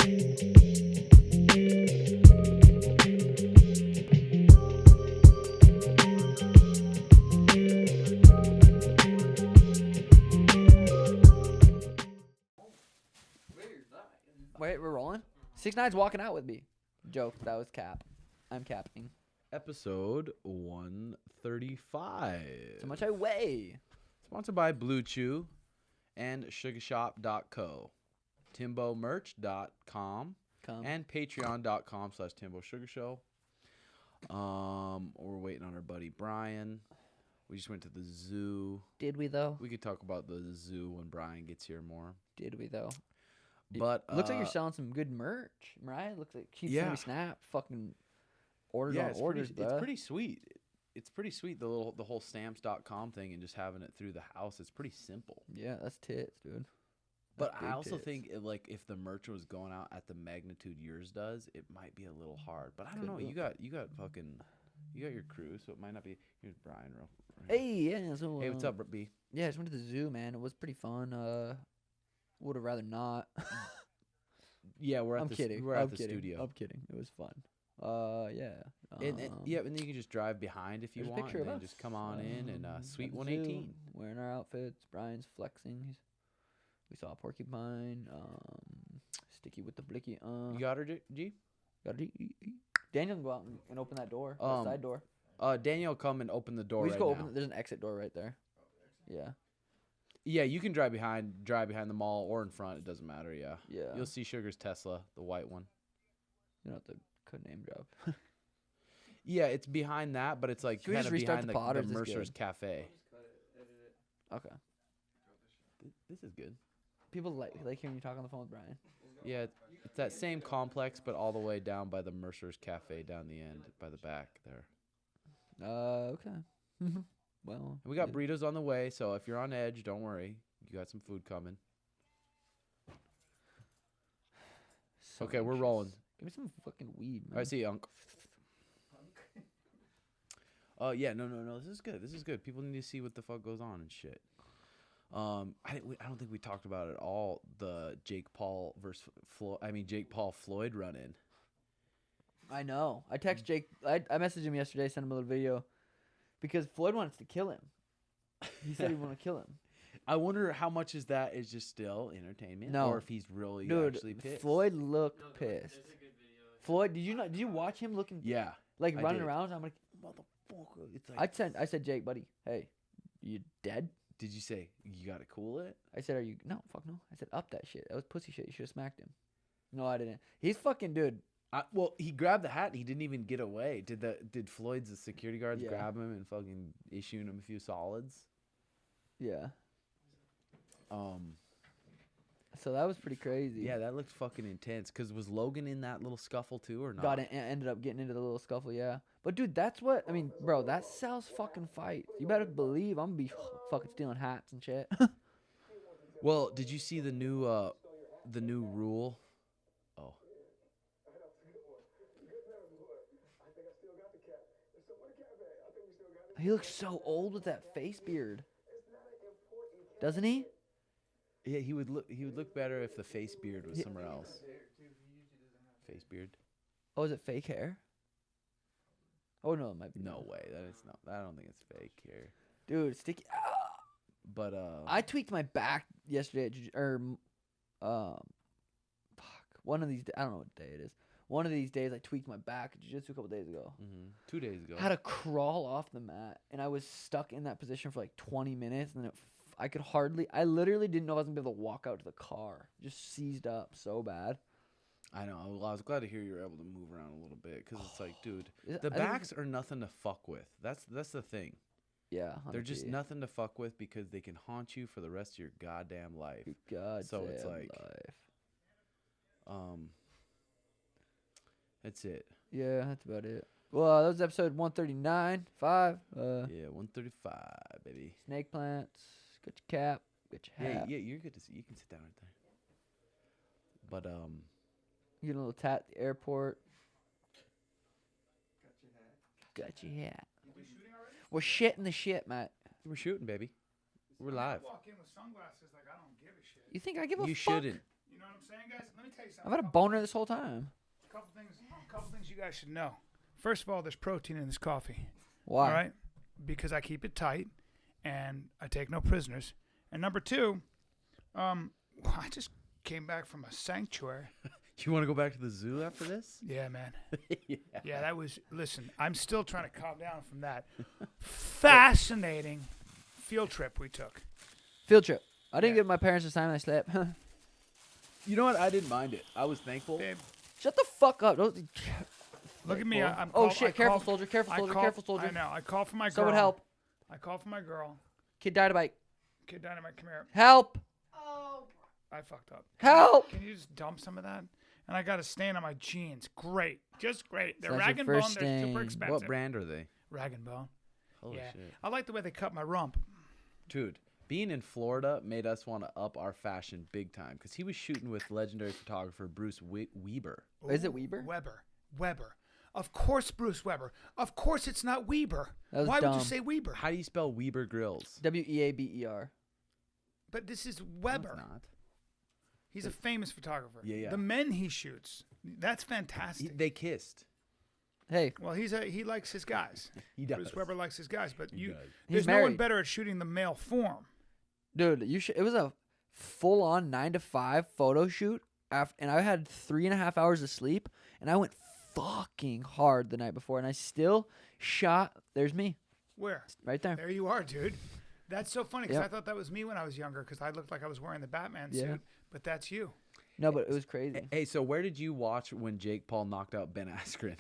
Wait, we're rolling? 6ix9ine's walking out with me. Joke, that was cap. I'm capping. Episode 135. So much I weigh. Sponsored by Blue Chew and sugarshop.co. timbomerch.com and patreon.com/Timbo Sugar Show. We're waiting on our buddy Bryan. We just went to the zoo. Did we, though? We could talk about the zoo when Bryan gets here more. Did we, though? But looks like you're selling some good merch, right? Looks like keep sending me snap. Fucking orders on orders, bro. It's pretty sweet. It's pretty sweet, the whole stamps.com thing and just having it through the house. It's pretty simple. Yeah, that's tits, dude. But I also think if the merch was going out at the magnitude yours does, it might be a little hard. But I don't know. You got your crew, so it might not be. Here's Bryan. Hey, yeah. So, hey, what's up, B? Yeah, I just went to the zoo, man. It was pretty fun. Would have rather not. Yeah, we're at the studio. I'm kidding. It was fun. Yeah. And then you can just drive behind if you want, and then just come on in and Suite 118. Wearing our outfits. Bryan's flexing. We saw a porcupine. Sticky with the blicky. You got her, G? Got her, G. Daniel can go out and open that door. The side door. Daniel, come and open the door. We just go open. There's an exit door right there. Yeah. Yeah, you can drive behind the mall or in front. It doesn't matter. Yeah. Yeah. You'll see Sugar's Tesla, the white one. You know the code name drop. Yeah, it's behind that, but it's like kind of behind the Mercer's Cafe. Okay. This is good. People like hearing you talk on the phone with Bryan. Yeah, it's that same complex, but all the way down by the Mercer's Cafe down the end, by the back there. Okay. Well, and we got burritos on the way, so if you're on edge, don't worry. You got some food coming. Okay, we're rolling. Give me some fucking weed, man. I see, Unc. Yeah, no. This is good. This is good. People need to see what the fuck goes on and shit. I don't think we talked about it all. The Jake Paul Floyd run-in. I know. I text Jake. I messaged him yesterday, sent him a little video, because Floyd wants to kill him. He said he wanted to kill him. I wonder how much is just still entertainment, or if he's really actually pissed. Floyd looked pissed. Floyd, did you watch him looking? Yeah, like running around. I'm like, motherfucker. It's like I said, Jake, buddy, hey, you dead? Did you say you gotta cool it? I said, no, fuck no. I said, up that shit. That was pussy shit. You should have smacked him. No, I didn't. He's fucking dude. Well, he grabbed the hat. And he didn't even get away. Did Floyd's security guards grab him and fucking issuing him a few solids? Yeah. So that was pretty crazy. Yeah, that looked fucking intense. Cause was Logan in that little scuffle too, or not? Ended up getting into the little scuffle. Yeah. But dude, that's what I mean, bro. That sells fucking fights. You better believe I'm gonna be fucking stealing hats and shit. Well, did you see the new rule? Oh. He looks so old with that face beard. Doesn't he? Yeah, he would look better if the face beard was somewhere else. Face beard. Oh, is it fake hair? Oh no, it might be. No way. That is not. I don't think it's fake hair. Dude, sticky. But I tweaked my back yesterday, one of these. I don't know what day it is. One of these days, I tweaked my back at jiu-jitsu a couple days ago. 2 days ago. I had to crawl off the mat, and I was stuck in that position for like 20 minutes, and then I literally didn't know I was going to be able to walk out to the car. Just seized up so bad. I know. Well, I was glad to hear you were able to move around a little bit, because it's like, dude, the backs are nothing to fuck with. That's the thing. Yeah. They're just nothing to fuck with because they can haunt you for the rest of your goddamn life. So it's like, that's it. Yeah, that's about it. Well, that was episode 139. 5. Yeah, 135, baby. Snake plants. Got your cap. Got your hat. Yeah, you're good to see. You can sit down right there. But you get a little tat at the airport. Got your hat. We're shitting the shit, Matt. We're shooting, baby. We're live. I walk in with sunglasses like I don't give a shit. You think I give a fuck? You shouldn't. You know what I'm saying, guys? Let me tell you something. I've had a boner this whole time. A couple things you guys should know. First of all, there's protein in this coffee. Why? All right? Because I keep it tight and I take no prisoners. And number two, I just came back from a sanctuary. You want to go back to the zoo after this? Yeah, man. Yeah. Yeah, that was. Listen, I'm still trying to calm down from that fascinating field trip we took. Field trip. I didn't Yeah. give my parents the time I slept. You know what? I didn't mind it. I was thankful. Babe, Shut the fuck up. Don't, look at me. I'm oh call- shit! I Careful, call- soldier. Careful, I soldier. call- Careful, soldier. I know. I called for my girl. Someone help. I called for my girl. Kid died a bike. Kid Dynamite, come here. Help! I fucked up. Help! Can you just dump some of that? And I got a stain on my jeans. Great. Just great. They're That's rag your and bone. first They're super stain. expensive. What brand are they? Rag and bone. Holy Yeah. shit. I like the way they cut my rump. Dude, being in Florida made us want to up our fashion big time because he was shooting with legendary photographer Bruce Weber. Is it Weber? Weber. Of course, Bruce Weber. Of course, it's not Weber. That was Why would dumb. you say Weber? How do you spell Weber Grills? Weaber. But this is No, Weber. it's not. He's a famous photographer. Yeah. The men he shoots. That's fantastic. They kissed. Hey, Well, he likes his guys. He does. Bruce Weber likes his guys, but He does. there's no one married. better at shooting the male form. dude, you should. It was a full-on 9 to 5 photo shoot, and I had 3.5 hours of sleep, and I went fucking hard the night before, and I still shot. There's me, Where? right there. There you are, dude. That's so funny because Yep. I thought that was me when I was younger because I looked like I was wearing the Batman Yeah. suit, but that's you. No, but it was crazy. Hey, so where did you watch when Jake Paul knocked out Ben Askren?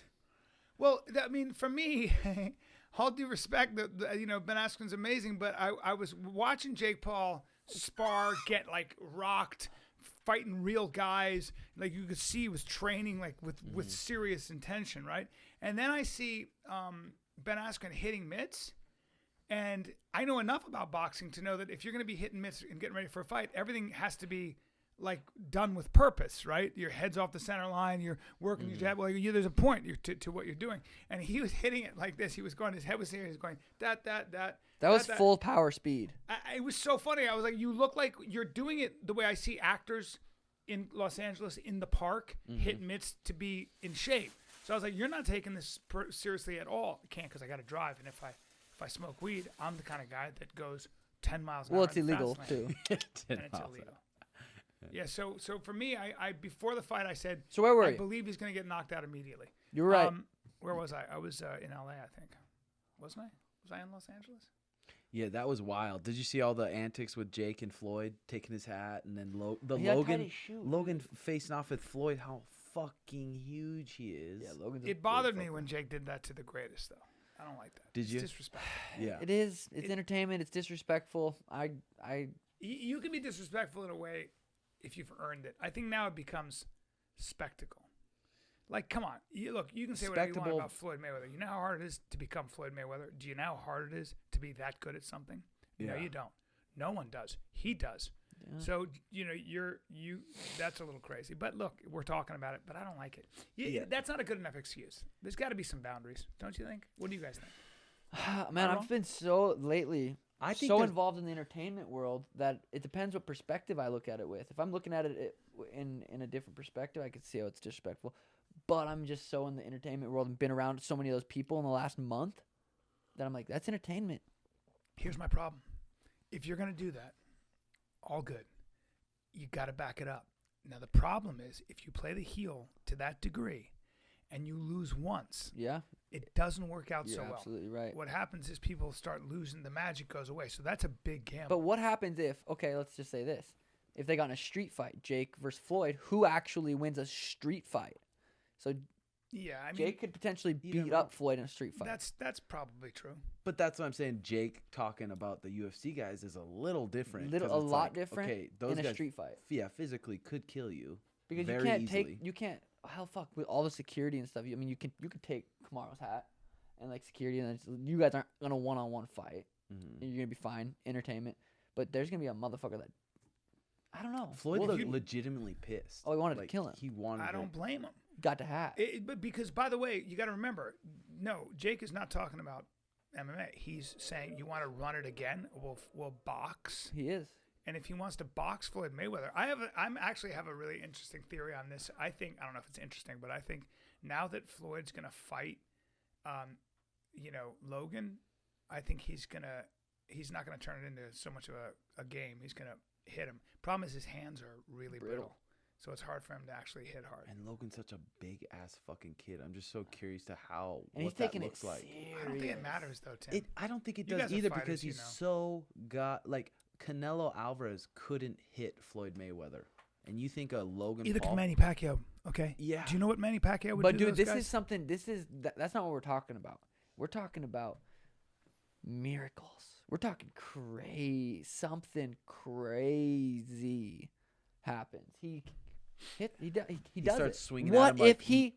Well, I mean, for me, all due respect, Ben Askren's amazing, but I was watching Jake Paul spar, get like rocked, fighting real guys. Like you could see he was training like with serious intention, right? And then I see Ben Askren hitting mitts. And I know enough about boxing to know that if you're going to be hitting mitts and getting ready for a fight, everything has to be like done with purpose, right? Your head's off the center line. You're working your jab. Well, there's a point to what you're doing. And he was hitting it like this. He was going. His head was here. He was going that. That was full power speed. It was so funny. I was like, you look like you're doing it the way I see actors in Los Angeles in the park hit mitts to be in shape. So I was like, you're not taking this seriously at all. I can't because I got to drive, and if I smoke weed, I'm the kind of guy that goes 10 miles an hour. Well, it's in the illegal fast lane. too. And it's illegal. Yeah, so for me, I before the fight, I said, So where were I you? believe he's going to get knocked out immediately. You're right. Where was I? I was in LA, I think. Wasn't I? Was I in Los Angeles? Yeah, that was wild. Did you see all the antics with Jake and Floyd taking his hat and then He had tight shoes. Logan facing off with Floyd? How fucking huge he is. Yeah, Logan's a It bothered big me fucker. when Jake did that to the greatest, though. I don't like that. Did It's you? disrespectful. Yeah. It is. It's entertainment. It's disrespectful. You can be disrespectful in a way if you've earned it. I think now it becomes spectacle. Like, come on. Look, you can say whatever you want Spectacle- about Floyd Mayweather. You know how hard it is to become Floyd Mayweather? Do you know how hard it is to be that good at something? No, Yeah. you don't. No one does. He does. Yeah. So, that's a little crazy. But look, we're talking about it, but I don't like it. Yeah. That's not a good enough excuse. There's got to be some boundaries, don't you think? What do you guys think? Man, wrong? I've been so lately I think so there's- involved in the entertainment world that it depends what perspective I look at it with. If I'm looking at it in a different perspective, I could see how it's disrespectful. But I'm just so in the entertainment world and been around so many of those people in the last month that I'm like, that's entertainment. Here's my problem. If you're going to do that, all good. You got to back it up. Now, the problem is if you play the heel to that degree and you lose once, Yeah, it doesn't work out you're so well. absolutely right. What happens is people start losing, the magic goes away. So that's a big gamble. But what happens if, okay, let's just say this. If they got in a street fight, Jake versus Floyd, who actually wins a street fight? So yeah, I mean, Jake could potentially you never beat know. up Floyd in a street fight. that's probably true. But that's what I'm saying. Jake talking about the UFC guys is a little different. 'cause A it's lot like, different okay, those in a guys, street fight. yeah, physically could kill you. Because very you can't easily. you can't, hell fuck, with all the security and stuff. I mean, you could take Kamaro's hat and like security, and you guys aren't gonna one-on-one fight. Mhm. You're gonna be fine, entertainment. But there's gonna be a motherfucker that, I don't know. Floyd Well, was you- legitimately pissed. Oh, he wanted to Like, kill him. He wanted. I don't blame him. got the hat. But because, by the way, you got to remember, no, Jake is not talking about MMA. He's saying, you want to run it again? We'll box. He is. And if he wants to box Floyd Mayweather, I'm actually have a really interesting theory on this. I don't know if it's interesting, but I think now that Floyd's gonna fight, Logan, I think he's not gonna turn it into so much of a game. He's gonna hit him. Problem is his hands are really brittle. So it's hard for him to actually hit hard. And Logan's such a big ass fucking kid. I'm just so curious to what that looks like. I don't think it matters though, Tim. I don't think it You does guys are either fighters, because he's so Canelo Alvarez couldn't hit Floyd Mayweather, and you think a Logan Either Paul? can Manny Pacquiao. Okay. Yeah. Do you know what Manny Pacquiao would do? But to dude, those this guys? is something. That's not what we're talking about. We're talking about miracles. We're talking something crazy happens. He does starts it. swinging What at him if he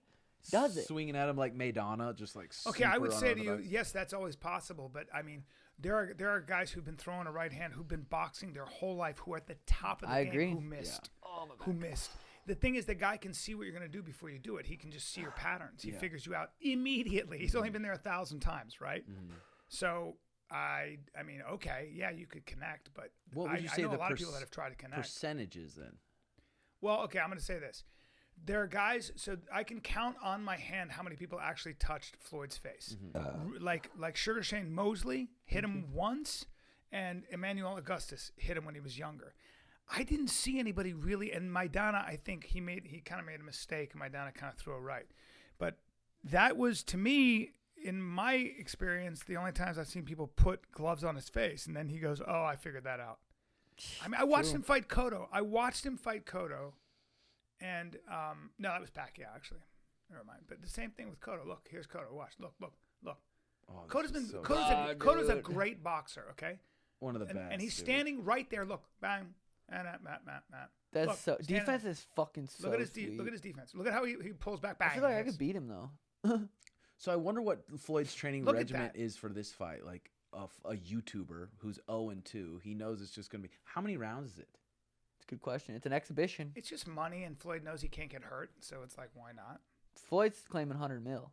does it? Swinging at him like Maidana, just like. Okay, I would super say to you, unorthodox. yes, that's always possible. But I mean, there are guys who've been throwing a right hand, who've been boxing their whole life, who are at the top of the I game, agree. who missed. Who missed. The thing is, the guy can see what you're going to do before you do it. He can just see your patterns. He figures you out immediately. He's only been there 1,000 times, right? So I mean, okay, yeah, you could connect, but What would you I say know the a lot of people that have tried to connect. percentages then? Well, okay, I'm going to say this. There are guys, so I can count on my hand how many people actually touched Floyd's face. Like Sugar Shane Mosley hit him once, and Emmanuel Augustus hit him when he was younger. I didn't see anybody really, and Maidana, I think he kind of made a mistake, and Maidana kind of threw a right. But that was, to me, in my experience, the only times I've seen people put gloves on his face, and then he goes, "Oh, I figured that out." I mean, I watched him fight Cotto. And no, that was Pacquiao actually. Never mind. But the same thing with Cotto. Look, here's Cotto. Watch. Look. Oh, Cotto's a great boxer. Okay. one of the best. And he's dude. standing right there. Look, bang, and Matt. That's Look, so. standing Defense is fucking so. Look at his sweet. look at his defense. Look at how he pulls back. Bang. I feel like I hits. could beat him though. So I wonder what Floyd's training Look at regiment that. is for this fight. Like a YouTuber who's 0-2, he knows it's just gonna be. How many rounds is it? It's a good question. It's an exhibition. It's just money, and Floyd knows he can't get hurt, so it's like, why not? Floyd's claiming 100 mil.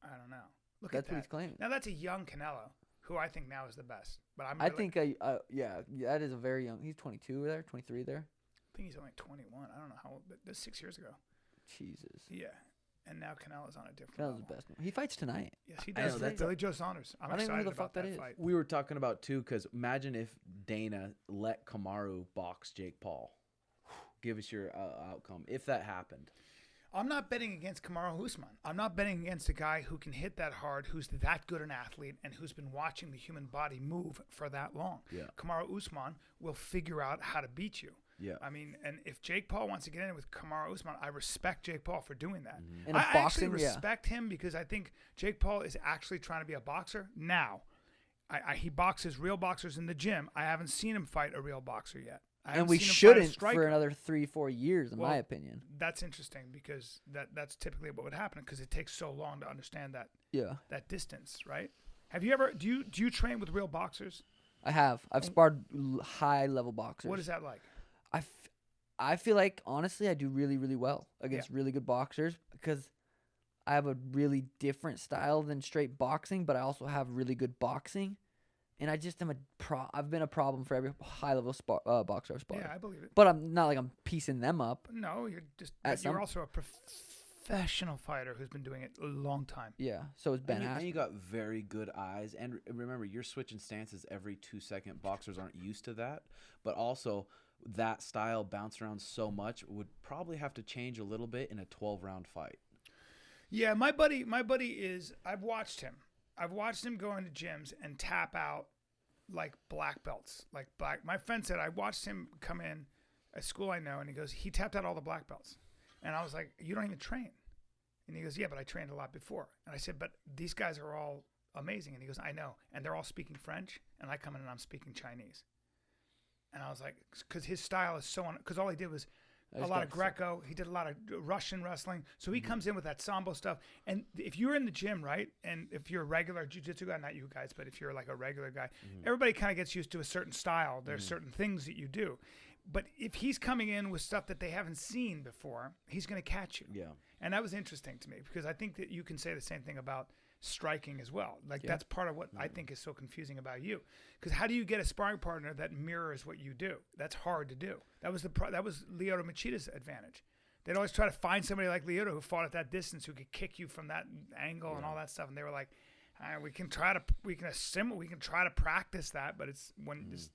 I don't know. Look That's at that. what he's claiming. Now that's a young Canelo, who I think now is the best. But I think yeah, that is a very young. He's 22 there, 23 there. I think he's only 21. I don't know how old. That's 6 years ago. Jesus. Yeah. And now Canelo's on a different Canelo's level. the best. He fights tonight. Yes, he I know, does. that's Billy Joe Saunders. I'm I don't even know excited who the fuck about that that is. fight. We were talking about too, because imagine if Dana let Kamaru box Jake Paul. Give us your outcome if that happened. I'm not betting against Kamaru Usman. I'm not betting against a guy who can hit that hard, who's that good an athlete, and who's been watching the human body move for that long. Yeah. Kamaru Usman will figure out how to beat you. Yeah. I mean, and if Jake Paul wants to get in with Kamaru Usman, I respect Jake Paul for doing that. In I actually boxing, yeah. respect him because I think Jake Paul is actually trying to be a boxer now. He boxes real boxers in the gym. I haven't seen him fight a real boxer yet. And we seen him fight a shouldn't striker. for another 3-4 years, in Well, my opinion. That's interesting because that's typically what would happen because it takes so long to understand Yeah, that distance, right? Have you ever do you train with real boxers? I have. I've sparred high level boxers. What is that like? I feel like honestly I do really, really well against really good boxers because I have a really different style than straight boxing, but I also have really good boxing. And I just am I've been a problem for every high level boxer I've sparred. Yeah, I believe it. But I'm not like I'm piecing them up. No, you're just At you're some- also a professional fighter who's been doing it a long time. Yeah. So is Ben And you Askren. got very good eyes. And remember, you're switching stances every 2 second. Boxers aren't used to that. But also, that style bounce around so much would probably have to change a little bit in a 12-round fight. Yeah, my buddy is. I've watched him. I've watched him go into gyms and tap out like black belts, My friend said I watched him come in at school I know, and he goes, he tapped out all the black belts, and I was like, you don't even train, and he goes, yeah, but I trained a lot before, and I said, but these guys are all amazing, and he goes, I know, and they're all speaking French, and I come in and I'm speaking Chinese, and I was like, because his style is so because all he did was a lot of Greco. He did a lot of Russian wrestling. So he comes in with that Sambo stuff. And if you're in the gym, right, and if you're a regular jiu-jitsu guy, not you guys, but if you're like a regular guy, everybody kind of gets used to a certain style. There's certain things that you do. But if he's coming in with stuff that they haven't seen before, he's going to catch you. Yeah. And that was interesting to me because I think that you can say the same thing about striking as well. Like Yeah. that's part of what I think is so confusing about you. Because how do you get a sparring partner that mirrors what you do? That's hard to do. That was Lyoto Machida's advantage. They'd always try to find somebody like Lyoto who fought at that distance, who could kick you from that angle and all that stuff. And they were like, we can try to practice that, but it's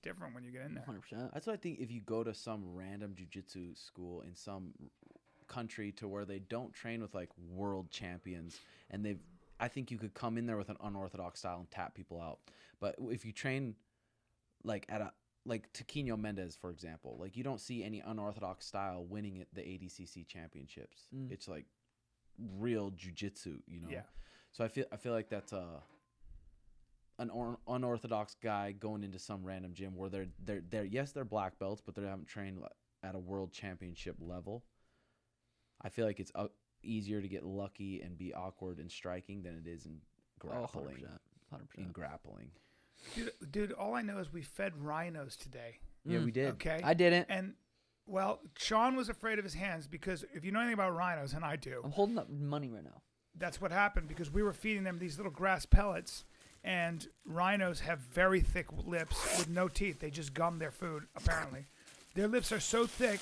different when you get in there. 100%. That's why I think if you go to some random jiu-jitsu school in some country to where they don't train with like world champions, and I think you could come in there with an unorthodox style and tap people out. But if you train like like Taquinho Mendez, for example, like you don't see any unorthodox style winning at the ADCC championships. It's like real jiu-jitsu, you know? Yeah. So I feel like that's an unorthodox guy going into some random gym where they're black belts, but they haven't trained at a world championship level. I feel like it's easier to get lucky and be awkward in striking than it is in grappling. 100%. In grappling. Dude, all I know is we fed rhinos today. Yeah, we did. Okay. I didn't. And, well, Sean was afraid of his hands because if you know anything about rhinos, and I do, I'm holding up money right now. that's what happened because we were feeding them these little grass pellets, and rhinos have very thick lips with no teeth. They just gum their food, apparently. Their lips are so thick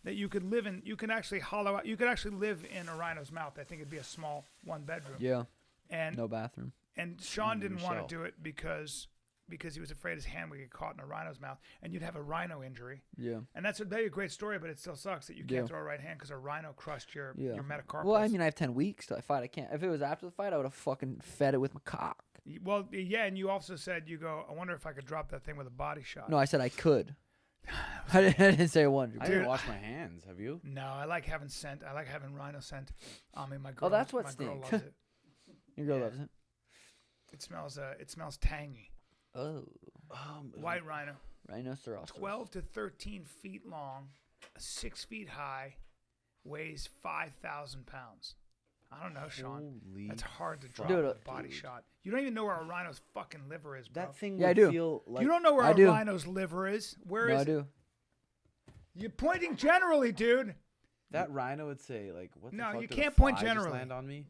that you could actually hollow out. You could actually live in a rhino's mouth. I think it'd be a small one-bedroom. Yeah. And No bathroom. And Sean didn't want Michelle. to do it because he was afraid his hand would get caught in a rhino's mouth, and you'd have a rhino injury. Yeah. And that'd be a great story, but it still sucks that you can't Yeah. throw a right hand because a rhino crushed your Yeah. metacarpals. Well, I mean, I have 10 weeks till I fight. I can't. If it was after the fight, I would have fucking fed it with my cock. Well, yeah, and you also said, I wonder if I could drop that thing with a body shot. No, I said I could. I didn't say 100. I didn't wash my hands. Have you? No, I like having scent. I like having rhino scent. I mean, my girl. that's what my girl stinks. loves it. Your girl Yeah. loves it. It smells tangy. Oh. White rhino, Rhinoceros. 12 to 13 feet long, 6 feet high, weighs 5,000 pounds. I don't know, Sean. Holy That's hard to drop Dude, with a body shot. You don't even know where a rhino's fucking liver is, bro. That thing Yeah, I would do. feel like You don't know where I a do. rhino's liver is. Where No, is I it? do. You're pointing generally, dude. that rhino would say like, "What the No, fuck you did a can't point fly just generally. land on me?"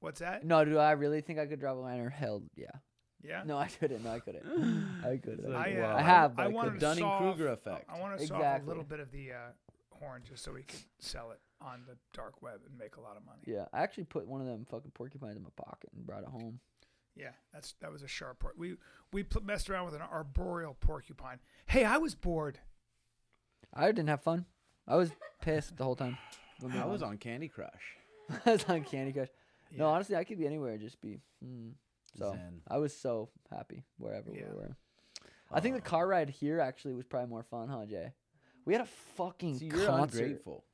What's that? No, do I really think I could drop a liner? Hell, yeah. Yeah. No, I couldn't. No, I couldn't. I couldn't. It's like, I wow. I have, but I I wanted couldn't. to Dunning-Kruger solve- effect. I want to solve a Exactly. little bit of the horn just so we could sell it on the dark web and make a lot of money. Yeah, I actually put one of them fucking porcupines in my pocket and brought it home. Yeah, that was a sharp part. We messed around with an arboreal porcupine. Hey, I was bored. I didn't have fun. I was pissed the whole time. I was on Candy Crush. I was on Candy Crush. No, Yeah. honestly, I could be anywhere. Just be. So Zen. I was so happy wherever Yeah. we were. I think the car ride here actually was probably more fun, huh, Jay? We had a fucking See, you're concert. ungrateful.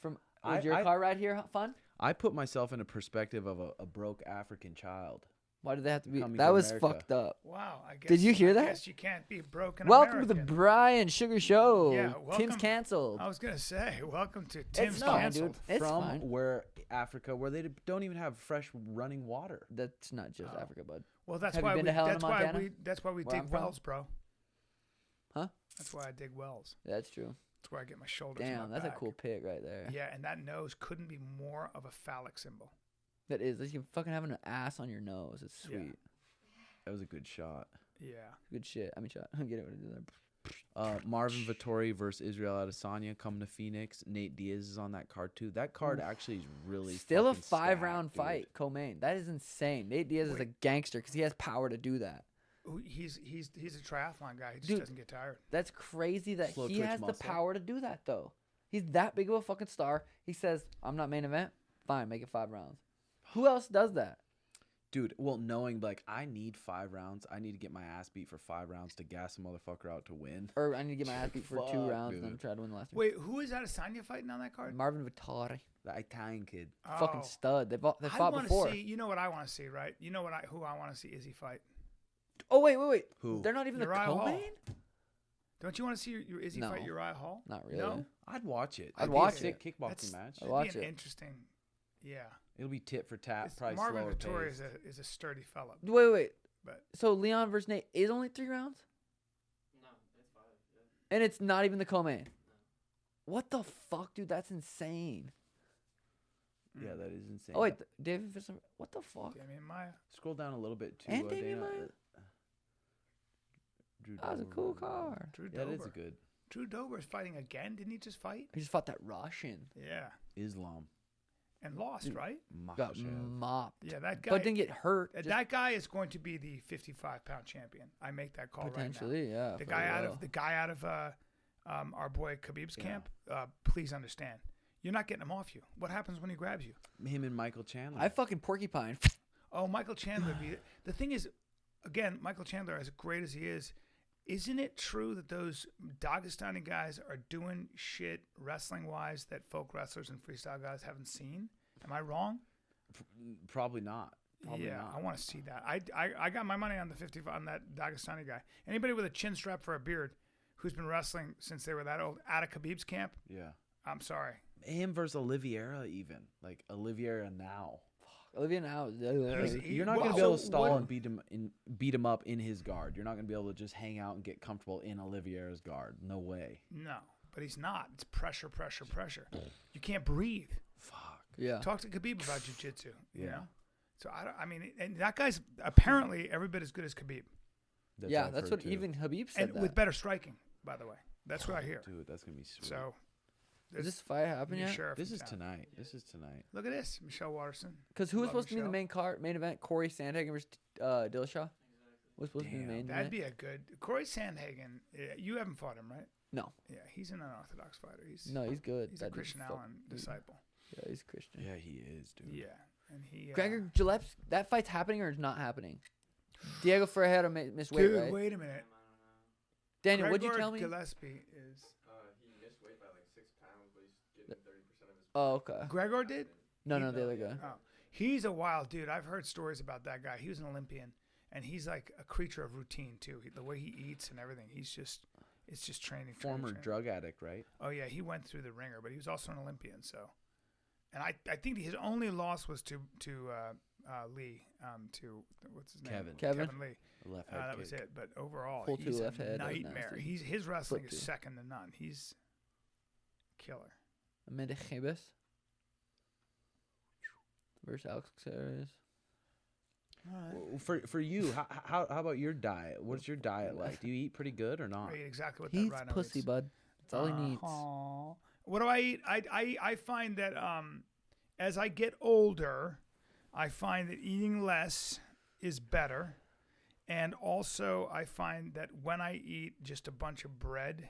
Was I- your I- car ride here fun? I put myself in a perspective of a broke African child. Why did they have to be? Coming That to was America. fucked up. Wow. I guess, Did you hear I that? guess you can't be broken. Welcome to the American. Bryan Sugar Show. Yeah, Tim's welcome. canceled. I was gonna say, welcome to Tim's fine, canceled. dude. It's from fine. where Africa, where they don't even have fresh running water. That's not just Oh. Africa, bud. Well, that's Have you why been we. to Helena, That's why Montana? we. That's why we Where dig I'm from? wells, bro. Huh? That's why I dig wells. That's true. That's where I get my shoulders. and Damn, my that's a back. cool pic right there. Yeah, and that nose couldn't be more of a phallic symbol. That is. Like you fucking having an ass on your nose. It's Yeah. sweet. That was a good shot. Yeah. Good shit. I mean, shot. Get it. What it is there. Marvin Vittori versus Israel Adesanya coming to Phoenix. Nate Diaz is on that card too. That card actually is really Still a fucking 5-round stacked, dude. fight, co-main. That is insane. Nate Diaz is a Wait. gangster because he has power to do that. He's a triathlon guy. He just Dude. doesn't get tired. That's crazy that Slow he twitch has the muscle. power to do that though. He's that big of a fucking star. He says, "I'm not main event. Fine, make it 5 rounds." Who else does that? Dude, well, knowing like I need 5 rounds, I need to get my ass beat for 5 rounds to gas a motherfucker out to win. Or I need to get my ass beat for 2 Fuck, rounds and then dude. try to win the last one. Wait, who is Adesanya fighting on that card? Marvin Vittori, The Italian kid. fucking Oh. stud. They I fought wanna before. See, you know what I want to see, right? You know who I want to see Izzy fight? Oh wait. Who? They're not even Uriah the Hall. co-main. Don't you want to see your Izzy No. fight Uriah Hall? Not really. No? I'd watch it. I'd It'd watch be a sick it. kickboxing match. I'd That'd watch be an it. interesting. Yeah. It'll be tit for tat, It's- probably Marvin slower Vittori pace. is a sturdy fella, Wait. but So Leon versus Nate is only 3 rounds, No, it's 5. Yeah. and it's not even the co-main. What the fuck, dude? That's insane. Yeah, that is insane. Oh wait, David Fisher. What the fuck? Damian Maya. Scroll down a little bit too. And Damian Dana. Maya? Drew That was a Dober. cool card. Drew Yeah, Dober. that is a good Drew Dober is fighting again. Didn't he just fight? He just fought that Russian. Yeah. Islam. And lost, right? Got Makhachev. mopped. Yeah, that guy. But didn't get hurt. that guy is going to be the 55-pound champion. I make that call Potentially, right now. yeah. The for guy a out while. of our boy Khabib's Yeah. camp. Please understand, you're not getting him off you. What happens when he grabs you? Him and Michael Chandler. I fucking porcupine. Oh, Michael Chandler. The thing is, again, Michael Chandler, as great as he is, isn't it true that those Dagestani guys are doing shit wrestling-wise that folk wrestlers and freestyle guys haven't seen? Am I wrong? Probably not. Probably yeah, not. I want to see that. I got my money on the 55 on that Dagestani guy. Anybody with a chin strap for a beard who's been wrestling since they were that old out of Khabib's camp, Yeah. I'm sorry. Him versus Oliveira, even like Oliveira now. Olivia now. You're not going to be able to stall and beat him up in his guard. You're not going to be able to just hang out and get comfortable in Oliveira's guard. No way. No, but he's not. It's pressure, pressure, pressure. You can't breathe. Fuck. Yeah. Talk to Khabib about jiu-jitsu. You Yeah. know? So I mean, and that guy's apparently every bit as good as Khabib, Yeah, I've that's heard what too. even Habib said. and That. with better striking, by the way. That's what I hear. Dude, that's going to be sweet. So, Is this fight happening yet? sheriff this in is town. tonight. This is tonight. Look at this, Michelle Watterson. Because who was Love supposed to be the main event? Corey Sandhagen versus Dillashaw. Was supposed to be the main That'd event. be a good. Corey Sandhagen. You haven't fought him, right? No, Yeah, he's an unorthodox fighter. He's he's good. he's That a dude's Christian fuck- Allen disciple. Yeah, he's Christian. Yeah, he is, dude. Yeah, and he. Gregor Gillep's that fight's happening or is not happening? Diego Ferreira missed weight, Dude, right? wait a minute. Daniel, what'd you Gregor tell me? Gillespie is. He missed weight by like 6 pounds, but he's getting 30% of his. Oh, okay. Gregor did. No, the other guy. Oh, he's a wild dude. I've heard stories about that guy. He was an Olympian, and he's like a creature of routine too. The way he eats and everything, it's just training. Former training. drug addict, right? Oh yeah, he went through the ringer, but he was also an Olympian. So, and I think his only loss was to Lee, to what's his name? Kevin. Lee. Left head That kick. was it. But overall, Pull to he's left a head, that was nightmare. nasty. His wrestling Flip is to. second to none. He's killer. Amanda Gibes versus Alex Caceres. Well, for you, how about your diet? What's your diet like? Do you eat pretty good or not? I eat exactly what He's that Rhino pussy, eats. bud. That's all he needs. Aw. What do I eat? I find that as I get older, I find that eating less is better. And also I find that when I eat just a bunch of bread,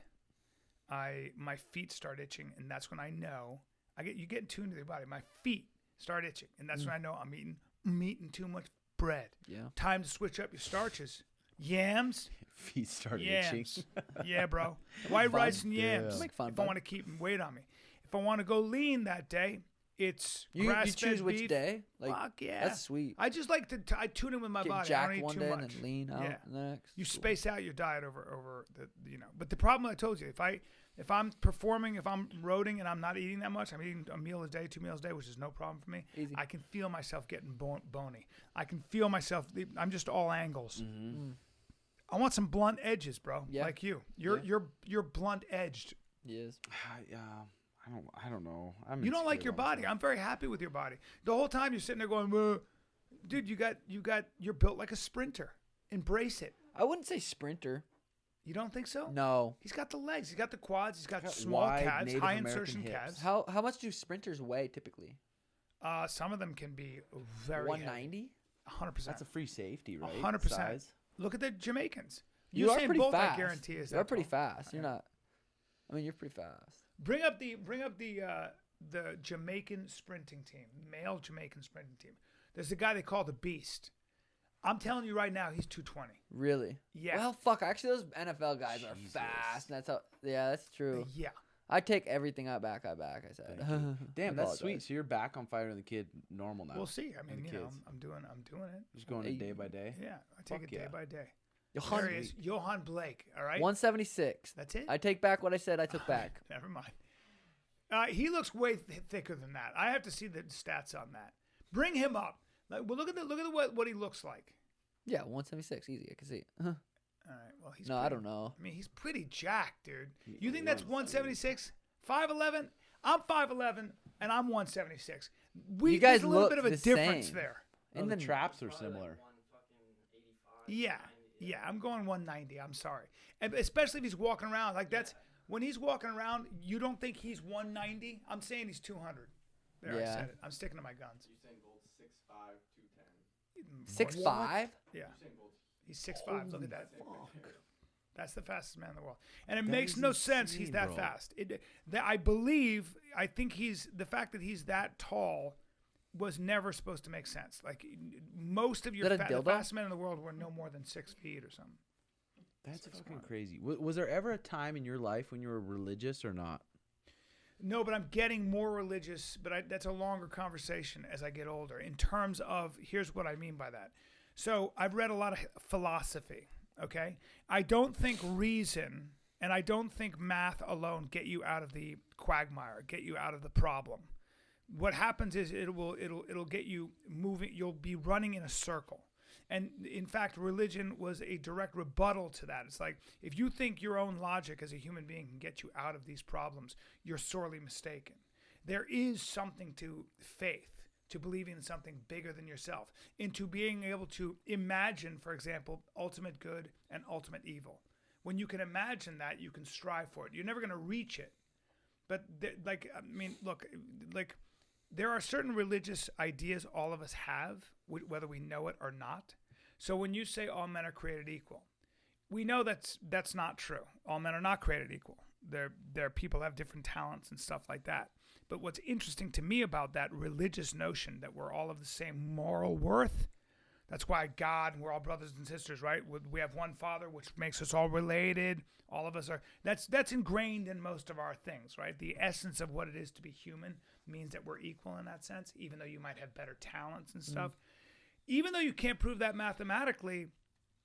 my feet start itching, and that's when I know you get in tune to your body. My feet start itching, and that's when I know I'm eating too much bread. Yeah. Time to switch up your starches. Yams. Feet start itching. Yams. Yeah, bro. White rice and yams. Make fun, if bud. I want to keep weight on me. If I want to go lean that day, it's You grass-fed choose which beef. day? Like Fuck yeah. that's sweet. I just like to I tune in with my Get body. I jacked don't eat one too day much. and then lean out Yeah. the next. You Cool. space out your diet over the But the problem I told you, if I'm performing, if I'm roading and I'm not eating that much, I'm eating a meal a day, 2 meals a day, which is no problem for me. Easy. I can feel myself getting bony. I can feel myself. I'm just all angles. Mm. I want some blunt edges, bro. Yeah. Like you. You're blunt edged. Yes. I don't know. You don't like your body. I'm very happy with your body. The whole time you're sitting there going, dude, you're built like a sprinter. Embrace it. I wouldn't say sprinter. You don't think so? No. He's got the legs. He's got the quads. He's got Got small wide calves, Native high American insertion hips. calves. How much do sprinters weigh typically? Some of them can be very 190. 100%. That's a free safety, right? 100%. Size. Look at the Jamaicans. You are Usain pretty Bolt, fast. I guarantee, is You are that pretty tall. fast. You're not. I mean, you're pretty fast. Bring up the Jamaican sprinting team, male Jamaican sprinting team. There's a guy they call the Beast. I'm telling you right now, he's 220. Really? Yeah. Well, fuck. Actually, those NFL guys are Jesus. fast. That's how. Yeah, that's true. Yeah. I take everything back. I said. Thank you. Damn, that's Apologize. sweet. So you're back on Fire and the Kid normal now. We'll see. I mean, the you know, kids. I'm doing it. Just going Hey. day by day. Yeah, I take Fuck it day yeah. by day. Johan, There he is, Johan Blake. All right. 176. That's it. I take back what I said. I took back. Never mind. He looks way thicker than that. I have to see the stats on that. Bring him up. Like, well, look at what he looks like. Yeah, 176. Easy. I can see it. All right. Well, he's No, pretty, I don't know. I mean, he's pretty jacked, dude. He You think that's is. 176? 5'11"? I'm 5'11". and I'm 176. You guys there's a little look bit of a the difference same. there. The traps are similar. Yeah, I'm going 190. I'm sorry, and especially if he's walking around like that's when he's walking around. You don't think he's 190? I'm saying he's 200. There, I Yeah. said it. I'm sticking to my guns. Usain Bolt's 6'5", 210. 6'5"? Yeah, Usain Bolt's he's 6'5". Look at that. That's the fastest man in the world, and it That makes is no sense he's insane, that bro. fast. I think the fact that he's that tall was never supposed to make sense. Like most of your Is that a the dildo? fastest men in the world were no more than 6 feet or something. That's fucking crazy. Was there ever a time in your life when you were religious or not? No, but I'm getting more religious, but that's a longer conversation as I get older. In terms of, here's what I mean by that. So I've read a lot of philosophy, okay? I don't think reason and I don't think math alone get you out of the quagmire, get you out of the problem. What happens is it'll get you moving. You'll be running in a circle. And in fact, religion was a direct rebuttal to that. It's like, if you think your own logic as a human being can get you out of these problems, you're sorely mistaken. There is something to faith, to believing in something bigger than yourself, into being able to imagine, for example, ultimate good and ultimate evil. When you can imagine that, you can strive for it. You're never going to reach it. But there are certain religious ideas all of us have, whether we know it or not. So when you say all men are created equal, we know that's not true. All men are not created equal. There people have different talents and stuff like that. But what's interesting to me about that religious notion that we're all of the same moral worth, that's why God, we're all brothers and sisters, right? We have one Father, which makes us all related. All of us are. That's ingrained in most of our things, right? The essence of what it is to be human means that we're equal in that sense, even though you might have better talents and stuff. Even though you can't prove that mathematically,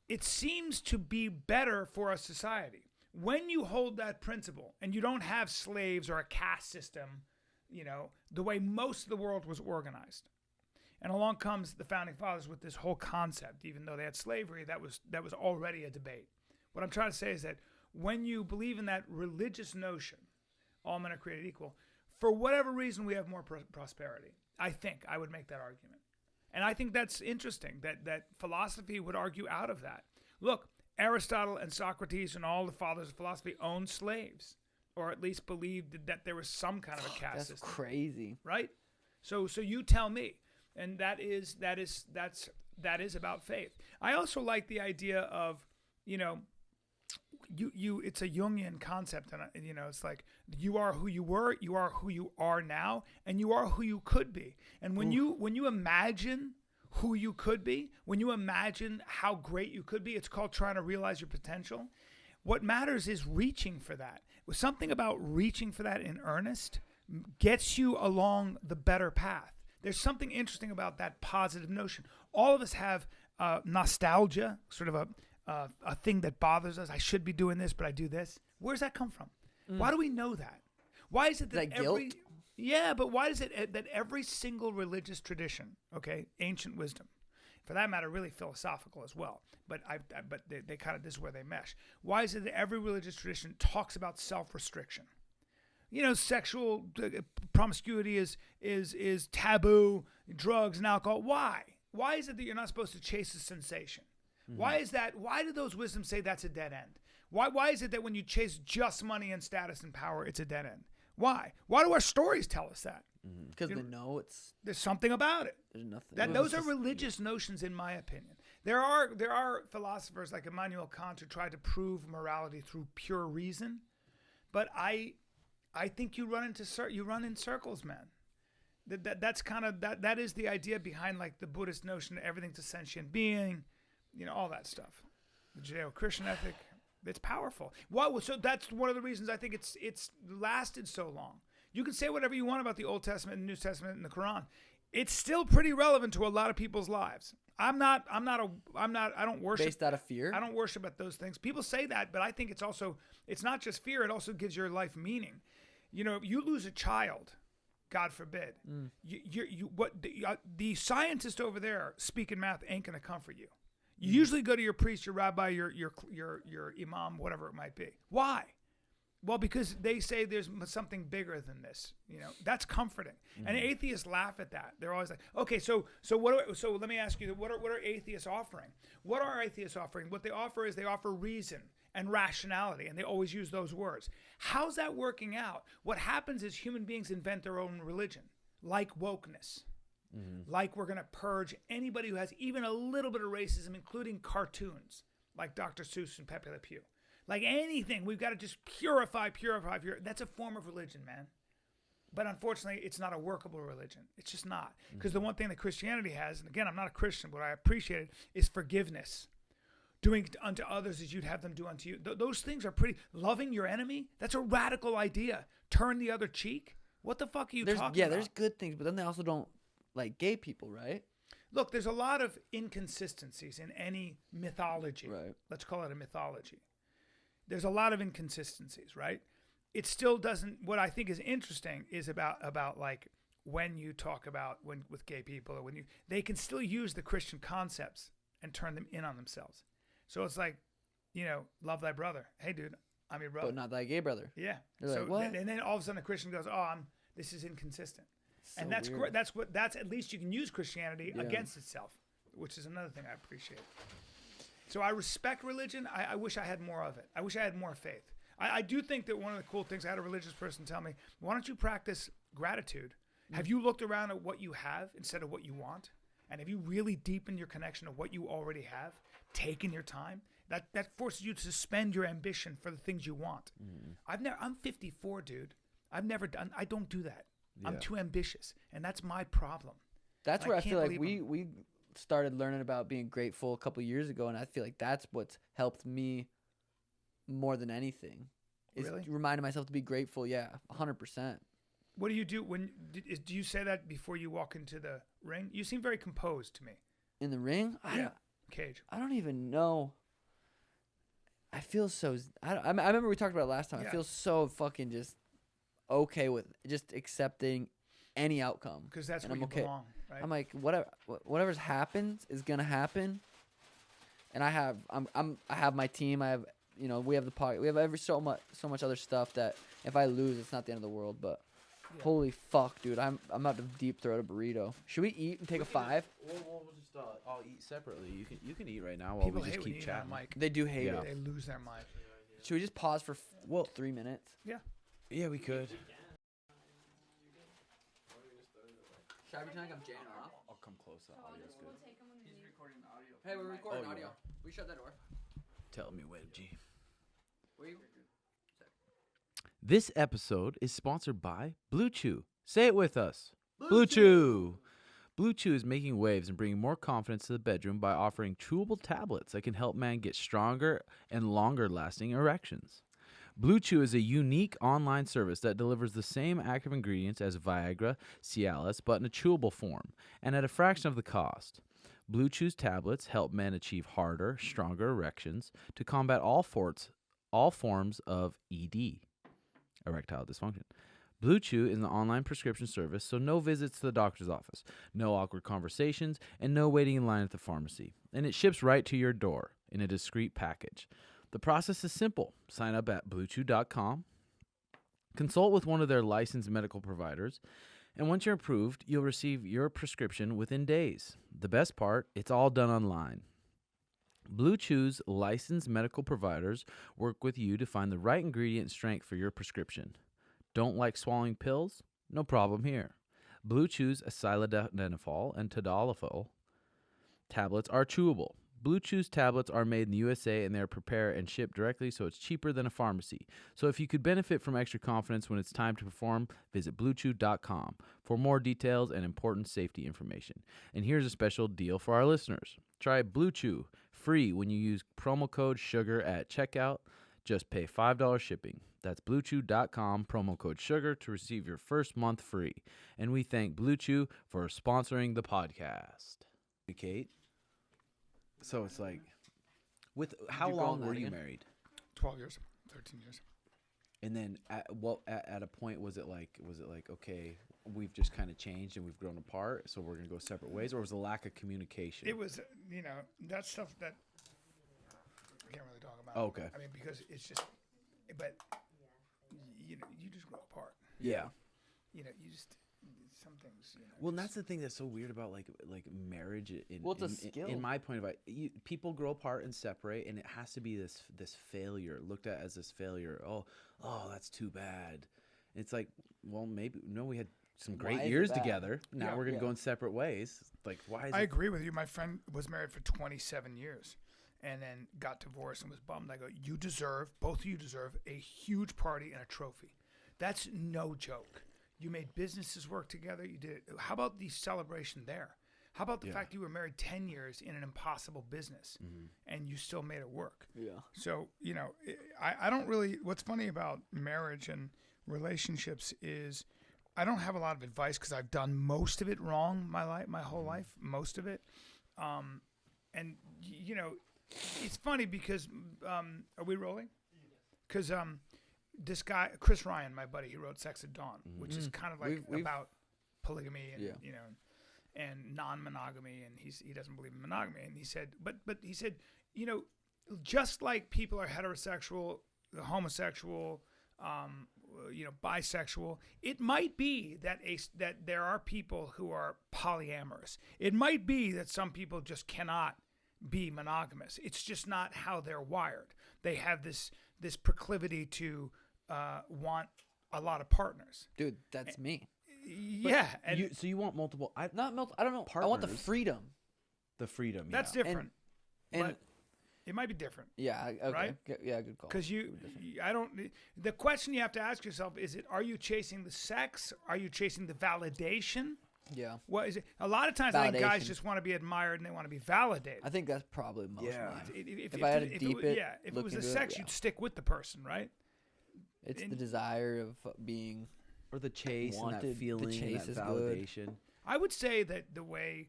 it seems to be better for a society. When you hold that principle and you don't have slaves or a caste system, the way most of the world was organized. And along comes the Founding Fathers with this whole concept. Even though they had slavery, that was already a debate. What I'm trying to say is that when you believe in that religious notion, all men are created equal, for whatever reason we have more prosperity. I would make that argument. And I think that's interesting, that philosophy would argue out of that. Look, Aristotle and Socrates and all the fathers of philosophy owned slaves, or at least believed that there was some kind of a caste That's system. crazy. Right? So you tell me. And that is about faith. I also like the idea of, it's a Jungian concept, and it's like you are who you were, you are who you are now, and you are who you could be. And when you imagine who you could be, when you imagine how great you could be, it's called trying to realize your potential. What matters is reaching for that. Something about reaching for that in earnest gets you along the better path. There's something interesting about that positive notion. All of us have nostalgia, sort of a thing that bothers us. I should be doing this, but I do this. Where does that come from? Why do we know that? Why is it that every guilt? Yeah, but why is it that every single religious tradition, okay, ancient wisdom, for that matter, really philosophical as well, but they kind of, this is where they mesh. Why is it that every religious tradition talks about self-restriction? Sexual promiscuity is taboo, drugs and alcohol. Why? Why is it that you're not supposed to chase a sensation? Mm-hmm. Why is that? Why do those wisdoms say that's a dead end? Why is it that when you chase just money and status and power, it's a dead end? Why? Why do our stories tell us that? Because they know there's something about it. there's nothing. Those are religious notions, in my opinion. There are philosophers like Immanuel Kant who tried to prove morality through pure reason, but I think you run in circles, man. That's kind of that is the idea behind like the Buddhist notion that everything's a sentient being, all that stuff. The Judeo-Christian ethic, it's powerful. So that's one of the reasons I think it's lasted so long. You can say whatever you want about the Old Testament and New Testament and the Quran. It's still pretty relevant to a lot of people's lives. I don't worship based out of fear. I don't worship at those things. People say that, but I think it's not just fear, it also gives your life meaning. If you lose a child, God forbid, the scientist over there speaking math ain't going to comfort you. You usually go to your priest, your rabbi, your imam, whatever it might be. Why? Well, because they say there's something bigger than this. That's comforting. And atheists laugh at that. They're always like, okay, so let me ask you, what are atheists offering? What are atheists offering? What they offer is they offer reason and rationality, and they always use those words. How's that working out? What happens is human beings invent their own religion, like wokeness. Like we're going to purge anybody who has even a little bit of racism, including cartoons, like Dr. Seuss and Pepe Le Pew. Like anything, we've got to just purify. That's a form of religion, man. But unfortunately, it's not a workable religion. It's just not. Because the one thing that Christianity has, and again, I'm not a Christian, but I appreciate it, is forgiveness. Doing unto others as you'd have them do unto you. Those things are pretty. Loving your enemy, that's a radical idea. Turn the other cheek. What the fuck are you talking about? Yeah, there's good things, but then they also don't like gay people, right? Look, there's a lot of inconsistencies in any mythology. Right. Let's call it a mythology. There's a lot of inconsistencies, right? It still doesn't. What I think is interesting is about like when you talk about with gay people, or they can still use the Christian concepts and turn them in on themselves. So it's like, love thy brother. Hey, dude, I'm your brother, but not thy gay brother. Yeah. They're like, what? And then all of a sudden the Christian goes, this is inconsistent. So And that's weird. that's at least you can use Christianity against itself, which is another thing I appreciate. So I respect religion. I wish I had more of it. I wish I had more faith. I do think that one of the cool things, I had a religious person tell me, why don't you practice gratitude? Have you looked around at what you have instead of what you want? And have you really deepened your connection to what you already have? Taken your time? That forces you to suspend your ambition for the things you want. I'm 54, dude. I don't do that. Yeah. I'm too ambitious. And that's my problem. That's where I feel like we started learning about being grateful a couple years ago, and I feel like that's what's helped me more than anything. Is really? Reminding myself to be grateful. Yeah, 100%. What do you do do you say that before you walk into the ring? You seem very composed to me. In the ring? Cage. I don't even know. I feel so. I remember we talked about it last time. Yeah. I feel so fucking just okay with just accepting any outcome. Because that's and where I'm you okay. belong, right? I'm like, whatever's happens is gonna happen. And I have my team. I have we have the pocket. We have so much other stuff that if I lose, it's not the end of the world. But holy fuck, dude, I'm about to deep throat a burrito. Should we eat and take a 5? We'll just all eat separately. You can eat right now while People we just hate when keep you eat on chatting. mic. They do hate it. They lose their mind. Should we just pause for 3 minutes? Yeah. Yeah, we could. Should I pretend like I'm jamming off? I'll come close. The audio's good. He's recording the audio. Hey, we're recording audio. We shut that door. Tell me when, G. Where you? This episode is sponsored by Blue Chew. Say it with us. Blue Chew. Blue Chew is making waves and bringing more confidence to the bedroom by offering chewable tablets that can help men get stronger and longer-lasting erections. Blue Chew is a unique online service that delivers the same active ingredients as Viagra, Cialis, but in a chewable form and at a fraction of the cost. Blue Chew's tablets help men achieve harder, stronger erections to combat all forms of ED, erectile dysfunction. Blue Chew is an online prescription service, so no visits to the doctor's office, no awkward conversations, and no waiting in line at the pharmacy. And it ships right to your door in a discreet package. The process is simple. Sign up at bluechew.com, consult with one of their licensed medical providers, and once you're approved, you'll receive your prescription within days. The best part, it's all done online. Blue Chew's licensed medical providers work with you to find the right ingredient and strength for your prescription. Don't like swallowing pills? No problem here. Blue Chew's acetaminophen and tadalafil tablets are chewable. Blue Chew's tablets are made in the USA and they're prepared and shipped directly, so it's cheaper than a pharmacy. So if you could benefit from extra confidence when it's time to perform, visit bluechew.com for more details and important safety information. And here's a special deal for our listeners. Try Blue Chew free when you use promo code SUGAR at checkout. Just pay $5 shipping. That's bluechew.com, promo code SUGAR to receive your first month free. And we thank Blue Chew for sponsoring the podcast. Kate? So it's like, how long were you married? 12 years, 13 years. And then at a point was it like okay, we've just kind of changed and we've grown apart, so we're gonna go separate ways, or was it a lack of communication? It was, that stuff that I can't really talk about. Oh, okay. I mean, because it's just, but you just grow apart. Yeah. You just some things. Well, and that's the thing that's so weird about like marriage. Well, it's a skill. In my point of view, people grow apart and separate, and it has to be this failure looked at as this failure. Oh, that's too bad. It's like, well, maybe we had some great years together. Now we're gonna go in separate ways. Like, why? I agree with you. My friend was married for 27 years, and then got divorced and was bummed. I go, both of you deserve a huge party and a trophy. That's no joke. You made businesses work together. You did it. How about the celebration there? How about the fact you were married 10 years in an impossible business and you still made it work? Yeah. So, I don't really, what's funny about marriage and relationships is I don't have a lot of advice because I've done most of it wrong my whole life, most of it. And, it's funny because, are we rolling? Because, this guy, Chris Ryan, my buddy, he wrote Sex at Dawn, which is kind of like about polygamy and, and non-monogamy. And he doesn't believe in monogamy. And he said, but he said, just like people are heterosexual, homosexual, bisexual, it might be that there are people who are polyamorous. It might be that some people just cannot be monogamous. It's just not how they're wired. They have this proclivity to want a lot of partners. Dude, that's me. Yeah. And so you want multiple? I don't know. Partners. I want the freedom. The freedom. That's different. And but it might be different. Yeah. Okay. Right? Yeah. Good call. Because the question you have to ask yourself is: are you chasing the sex? Are you chasing the validation? Yeah. What is it? A lot of times, I think guys just want to be admired and they want to be validated. I think that's probably most. Yeah. If I had to deep it, if it was the sex, you'd stick with the person, right? It's the desire of being, or the chase wanted, and that feeling, the chase and that is validation. Good. I would say that the way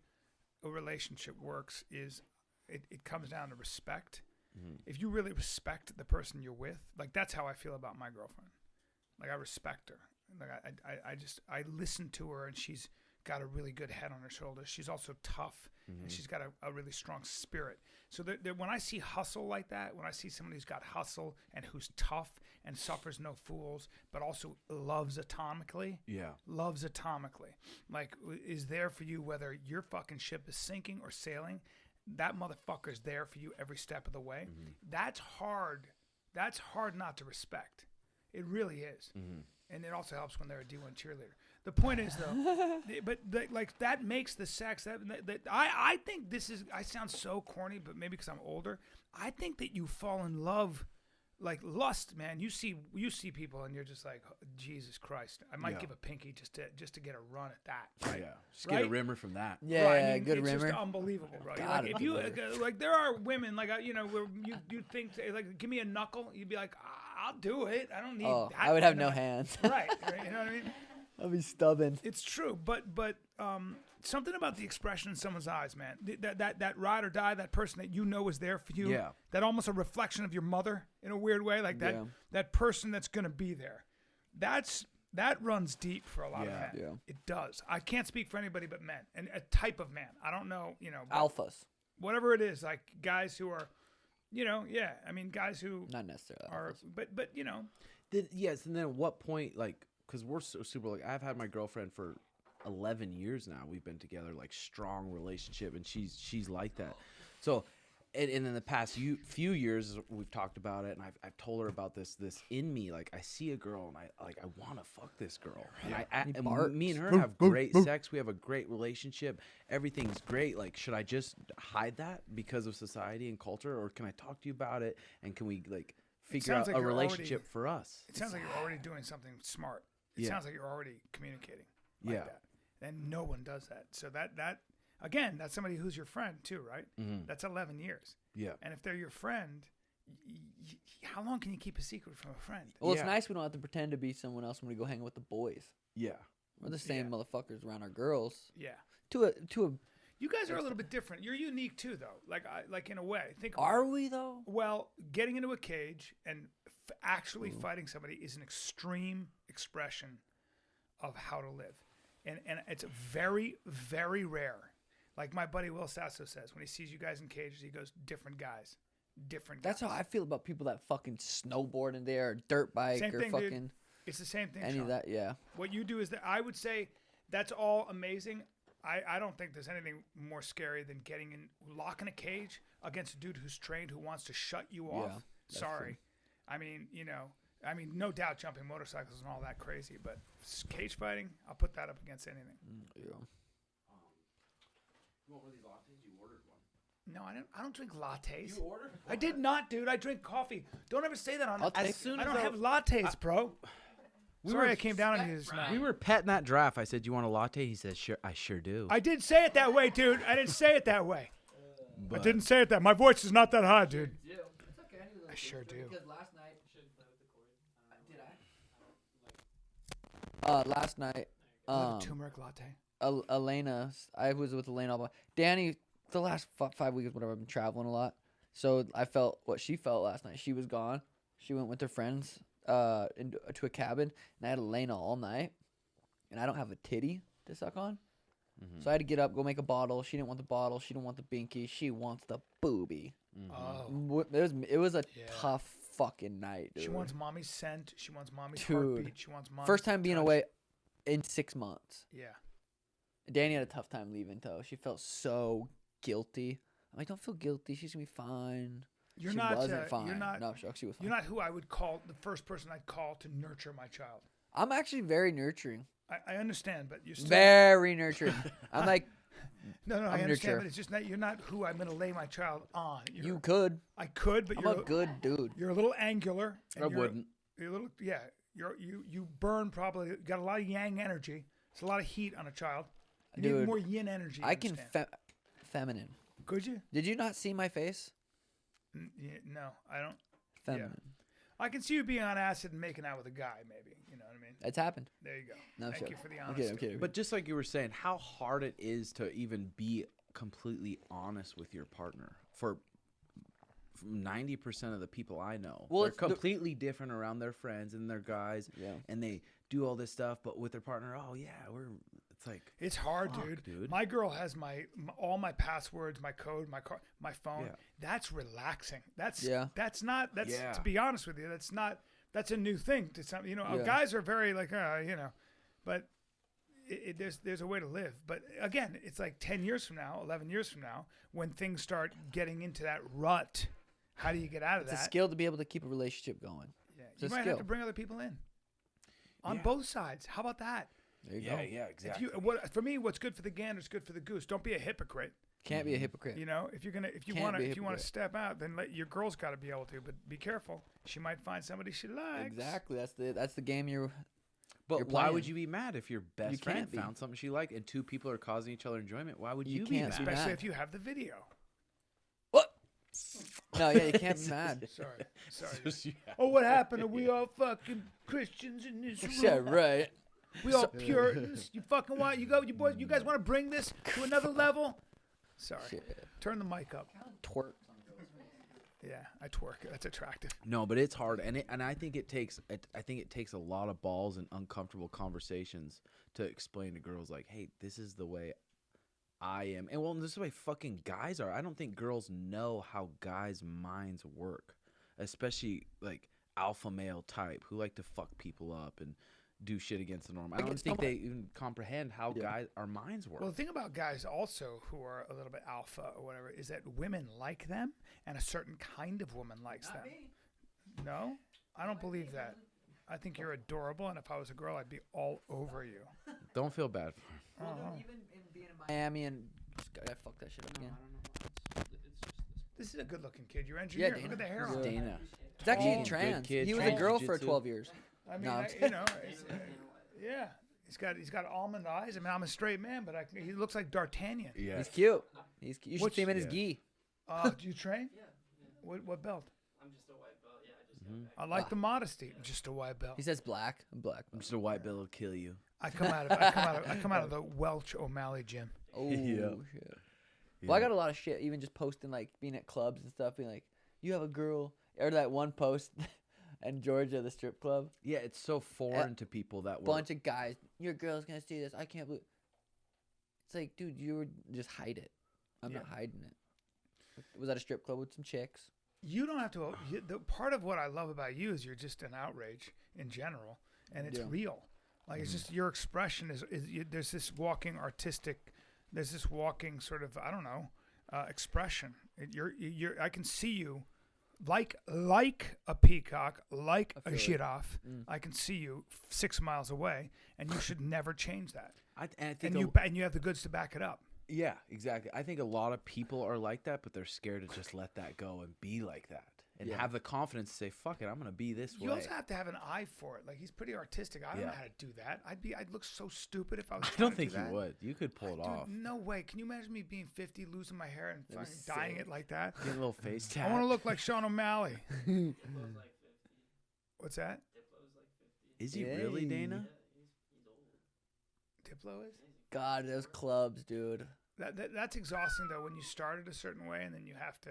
a relationship works is it comes down to respect. Mm-hmm. If you really respect the person you're with, like that's how I feel about my girlfriend. Like I respect her. Like I listen to her, and she's got a really good head on her shoulders. She's also tough, and she's got a really strong spirit. So when I see hustle like that, when I see somebody who's got hustle and who's tough and suffers no fools, but also loves atomically, like is there for you whether your fucking ship is sinking or sailing, that motherfucker's there for you every step of the way. Mm-hmm. That's hard. That's hard not to respect. It really is. Mm-hmm. And it also helps when they're a D1 cheerleader. The point is, though, like that makes the sex. I think this is. I sound so corny, but maybe because I'm older. I think that you fall in love, like lust, man. You see people, and you're just like, oh, Jesus Christ. I might give a pinky just to get a run at that. Right? Yeah, just get a rimmer from that. Yeah, right? I mean, good it's rimmer. Just unbelievable, bro. Like, if you like, there are women like where you think like, give me a knuckle, you'd be like, I'll do it. I don't need. Oh, that I would have no hands. Right. You know what I mean? I'll be stubborn. It's true, but something about the expression in someone's eyes, man. That ride or die, that person that you know is there for you. Yeah. That almost a reflection of your mother in a weird way, like that person that's gonna be there. That runs deep for a lot of men. Yeah. It does. I can't speak for anybody but men, and a type of man. I don't know, Alphas. Whatever it is, like guys who are, I mean, guys who not necessarily are, alphas. but Yes, and then at what point, like, because we're so super, like, I've had my girlfriend for 11 years now. We've been together, like, strong relationship, and she's like that. So, and in the past few years, we've talked about it, and I've told her about this in me. Like, I see a girl, and I want to fuck this girl. And me and her have great sex. We have a great relationship. Everything's great. Like, should I just hide that because of society and culture, or can I talk to you about it, and can we, like, figure out a relationship for us? It sounds like you're already doing something smart. It sounds like you're already communicating like that. And no one does that. So that again, that's somebody who's your friend too, right? Mm-hmm. That's 11 years. Yeah. And if they're your friend, how long can you keep a secret from a friend? Well, it's nice we don't have to pretend to be someone else when we go hang out with the boys. Yeah. We're the same motherfuckers around our girls. Yeah. To a. You guys are a little bit different. You're unique too, though. Like in a way. Are we though? Well, getting into a cage and actually fighting somebody is an extreme expression of how to live, and it's very, very rare. Like my buddy Will Sasso says, when he sees you guys in cages, he goes, "Different guys, different." That's guys. how I feel about people that fucking snowboard in there, or dirt bike, Same or thing, fucking. dude. It's the same thing. Any Sean. of that, yeah. What you do is that I would say that's all amazing. I don't think there's anything more scary than getting locked in a cage against a dude who's trained who wants to shut you off. Yeah, Sorry. I mean, no doubt jumping motorcycles and all that crazy, but cage fighting, I'll put that up against anything. Yeah. You want one of these lattes? You ordered one. No, I don't drink lattes. You ordered one? I did not, dude. I drink coffee. Don't ever say that on I'll take I it. don't have lattes, bro. Sorry, I came down on you this night. We were petting that giraffe. I said, "You want a latte?" He said, "Sure, I sure do." I did say it that way, dude. I didn't say it that way. But I didn't say it that. My voice is not that high, dude. It's okay. I sure do. Because last night, last night, I'll have a turmeric latte. Elena, I was with Elena all Danny, the last 5 weeks, whatever, I've been traveling a lot. So I felt what she felt last night. She was gone. She went with her friends to a cabin, and I had Elena all night, and I don't have a titty to suck on. Mm-hmm. So I had to get up, go make a bottle. She didn't want the bottle. She didn't want the binky. She wants the booby. Oh. It was a tough fucking night, dude. She wants mommy's scent. She wants mommy's Dude. heartbeat. She wants mommy's First time being touch. away in 6 months. Yeah. Danny had a tough time leaving, though. She felt so guilty. I'm like, don't feel guilty. She's going to be fine. You're she not. wasn't fine. You're not. No, she was fine. You're not who I would call the first person I'd call to nurture my child. I'm actually very nurturing. I understand, but you're still Very nurturing. I'm like, No, I I'm understand, nurture. but it's just not. You're not who I'm going to lay my child on. you could. I could, but I'm you're a good dude. You're a little angular. And I you're- wouldn't. You're a little. Yeah. You burn probably. Got a lot of yang energy. It's a lot of heat on a child. You need Dude, more yin energy. I can understand. feminine. Could you? Did you not see my face? Yeah, no, I don't. Feminine. I can see you being on acid and making out with a guy, maybe. You know what I mean? It's happened. There you go. No, Thank shut you up. for the I'm honesty. kidding, I'm kidding. But just like you were saying, how hard it is to even be completely honest with your partner. For 90% of the people I know, Well, they're it's the- completely different around their friends and their guys, Yeah. and they do all this stuff. But with their partner, oh yeah, It's like It's hard, fuck, dude. My girl has all my passwords, my code, my phone. Yeah. That's relaxing. That's Yeah. That's not. That's Yeah. to be honest with you. That's not. That's a new thing to some. You know, Yeah. guys are very like, but there's a way to live. But again, it's like 10 years from now, 11 years from now, when things start getting into that rut. How do you get out of It's that? a skill to be able to keep a relationship going. Yeah. It's You a might have skill. to bring other people in. On Yeah. both sides. How about that? There you yeah, go. yeah, exactly. For me, what's good for the gander is good for the goose. Don't be a hypocrite. Can't be a hypocrite. You know, if you Can't want be a to hypocrite. step out, then your girl's got to be able to. But be careful. She might find somebody she likes. Exactly. That's the game you're But why would playing. you be mad if your best You friend can't be. found something she liked and two people are causing each other enjoyment? Why would You you, be can't mad? be Especially mad. if you have the video. What? No, yeah, you can't be mad. Sorry. Just- yeah. Oh, what happened? Are we all fucking Christians in this room? Yeah, right. We all Puritans? You fucking want you guys want to bring this to another level? Sorry. Shit. Turn the mic up. Twerk. Yeah, I twerk. That's attractive. No, but it's hard, and I think it takes a lot of balls and uncomfortable conversations to explain to girls like, hey, this is the way I am, and well, this is the way fucking guys are. I don't think girls know how guys' minds work, especially like alpha male type who like to fuck people up and do shit against the norm. I don't guess think some- they even comprehend how our minds work. Well, the thing about guys also who are a little bit alpha or whatever is that women like them, and a certain kind of woman likes them. No, I don't believe that. I think you're adorable, and if I was a girl, I'd be all over you. Don't feel bad for him. Well, even in being in Miami and I fucked that shit up again. This is a good-looking kid. You're engineer. Look Dana. at the hair Yeah. on him. Dana. It's actually Tall, trans. good kid, He was a trained girl for jiu-jitsu. 12 years. I mean, No, I'm yeah. He's got almond eyes. I mean, I'm a straight man, but he looks like D'Artagnan. Yeah. He's cute. He's cute. You should What's- see him in his yeah. gi. Do you train? Yeah. What belt? I'm just a white belt. Yeah, I just got back. I like the modesty. Just a white belt. He says black. I'm black. I'm just a white bill will kill you. I come out of the Welch O'Malley gym. Oh Yeah. shit. Well, I got a lot of shit. Even just posting like being at clubs and stuff, being like, "You have a girl," or that one post in Georgia, the strip club. Yeah, it's so foreign to people that were. Bunch of guys. Your girl's gonna see this. I can't believe. It's like, dude, you would just hide it. I'm not hiding it. Was at a strip club with some chicks. You don't have to. The part of what I love about you is you're just an outrage in general, and it's Yeah. real. Like it's just your expression there's this walking artistic, there's this walking sort of I don't know expression. I can see you like a peacock, like a feel it. giraffe. I can see you 6 miles away, and you should never change that. I think And you have the goods to back it up. yeah, exactly. I think a lot of people are like that, but they're scared to just let that go and be like that, and Yeah. have the confidence to say, "Fuck it, I'm gonna be this You way." also have to have an eye for it. Like he's pretty artistic. I don't know Yeah. how to do that. I'd look so stupid if I was. I trying don't to think do you that. would. You could pull it Dude, off. no way. Can you imagine me being 50, losing my hair, and That'd be fucking dyeing sick. it like that? Get a little face I tat. want to look like Sean O'Malley. Diplo's like 50. What's that? Diplo's like 50. Is he really, Yay. Dana? Yeah, he's old. Diplo is. God, those clubs, dude. That's exhausting though. When you start it a certain way and then you have to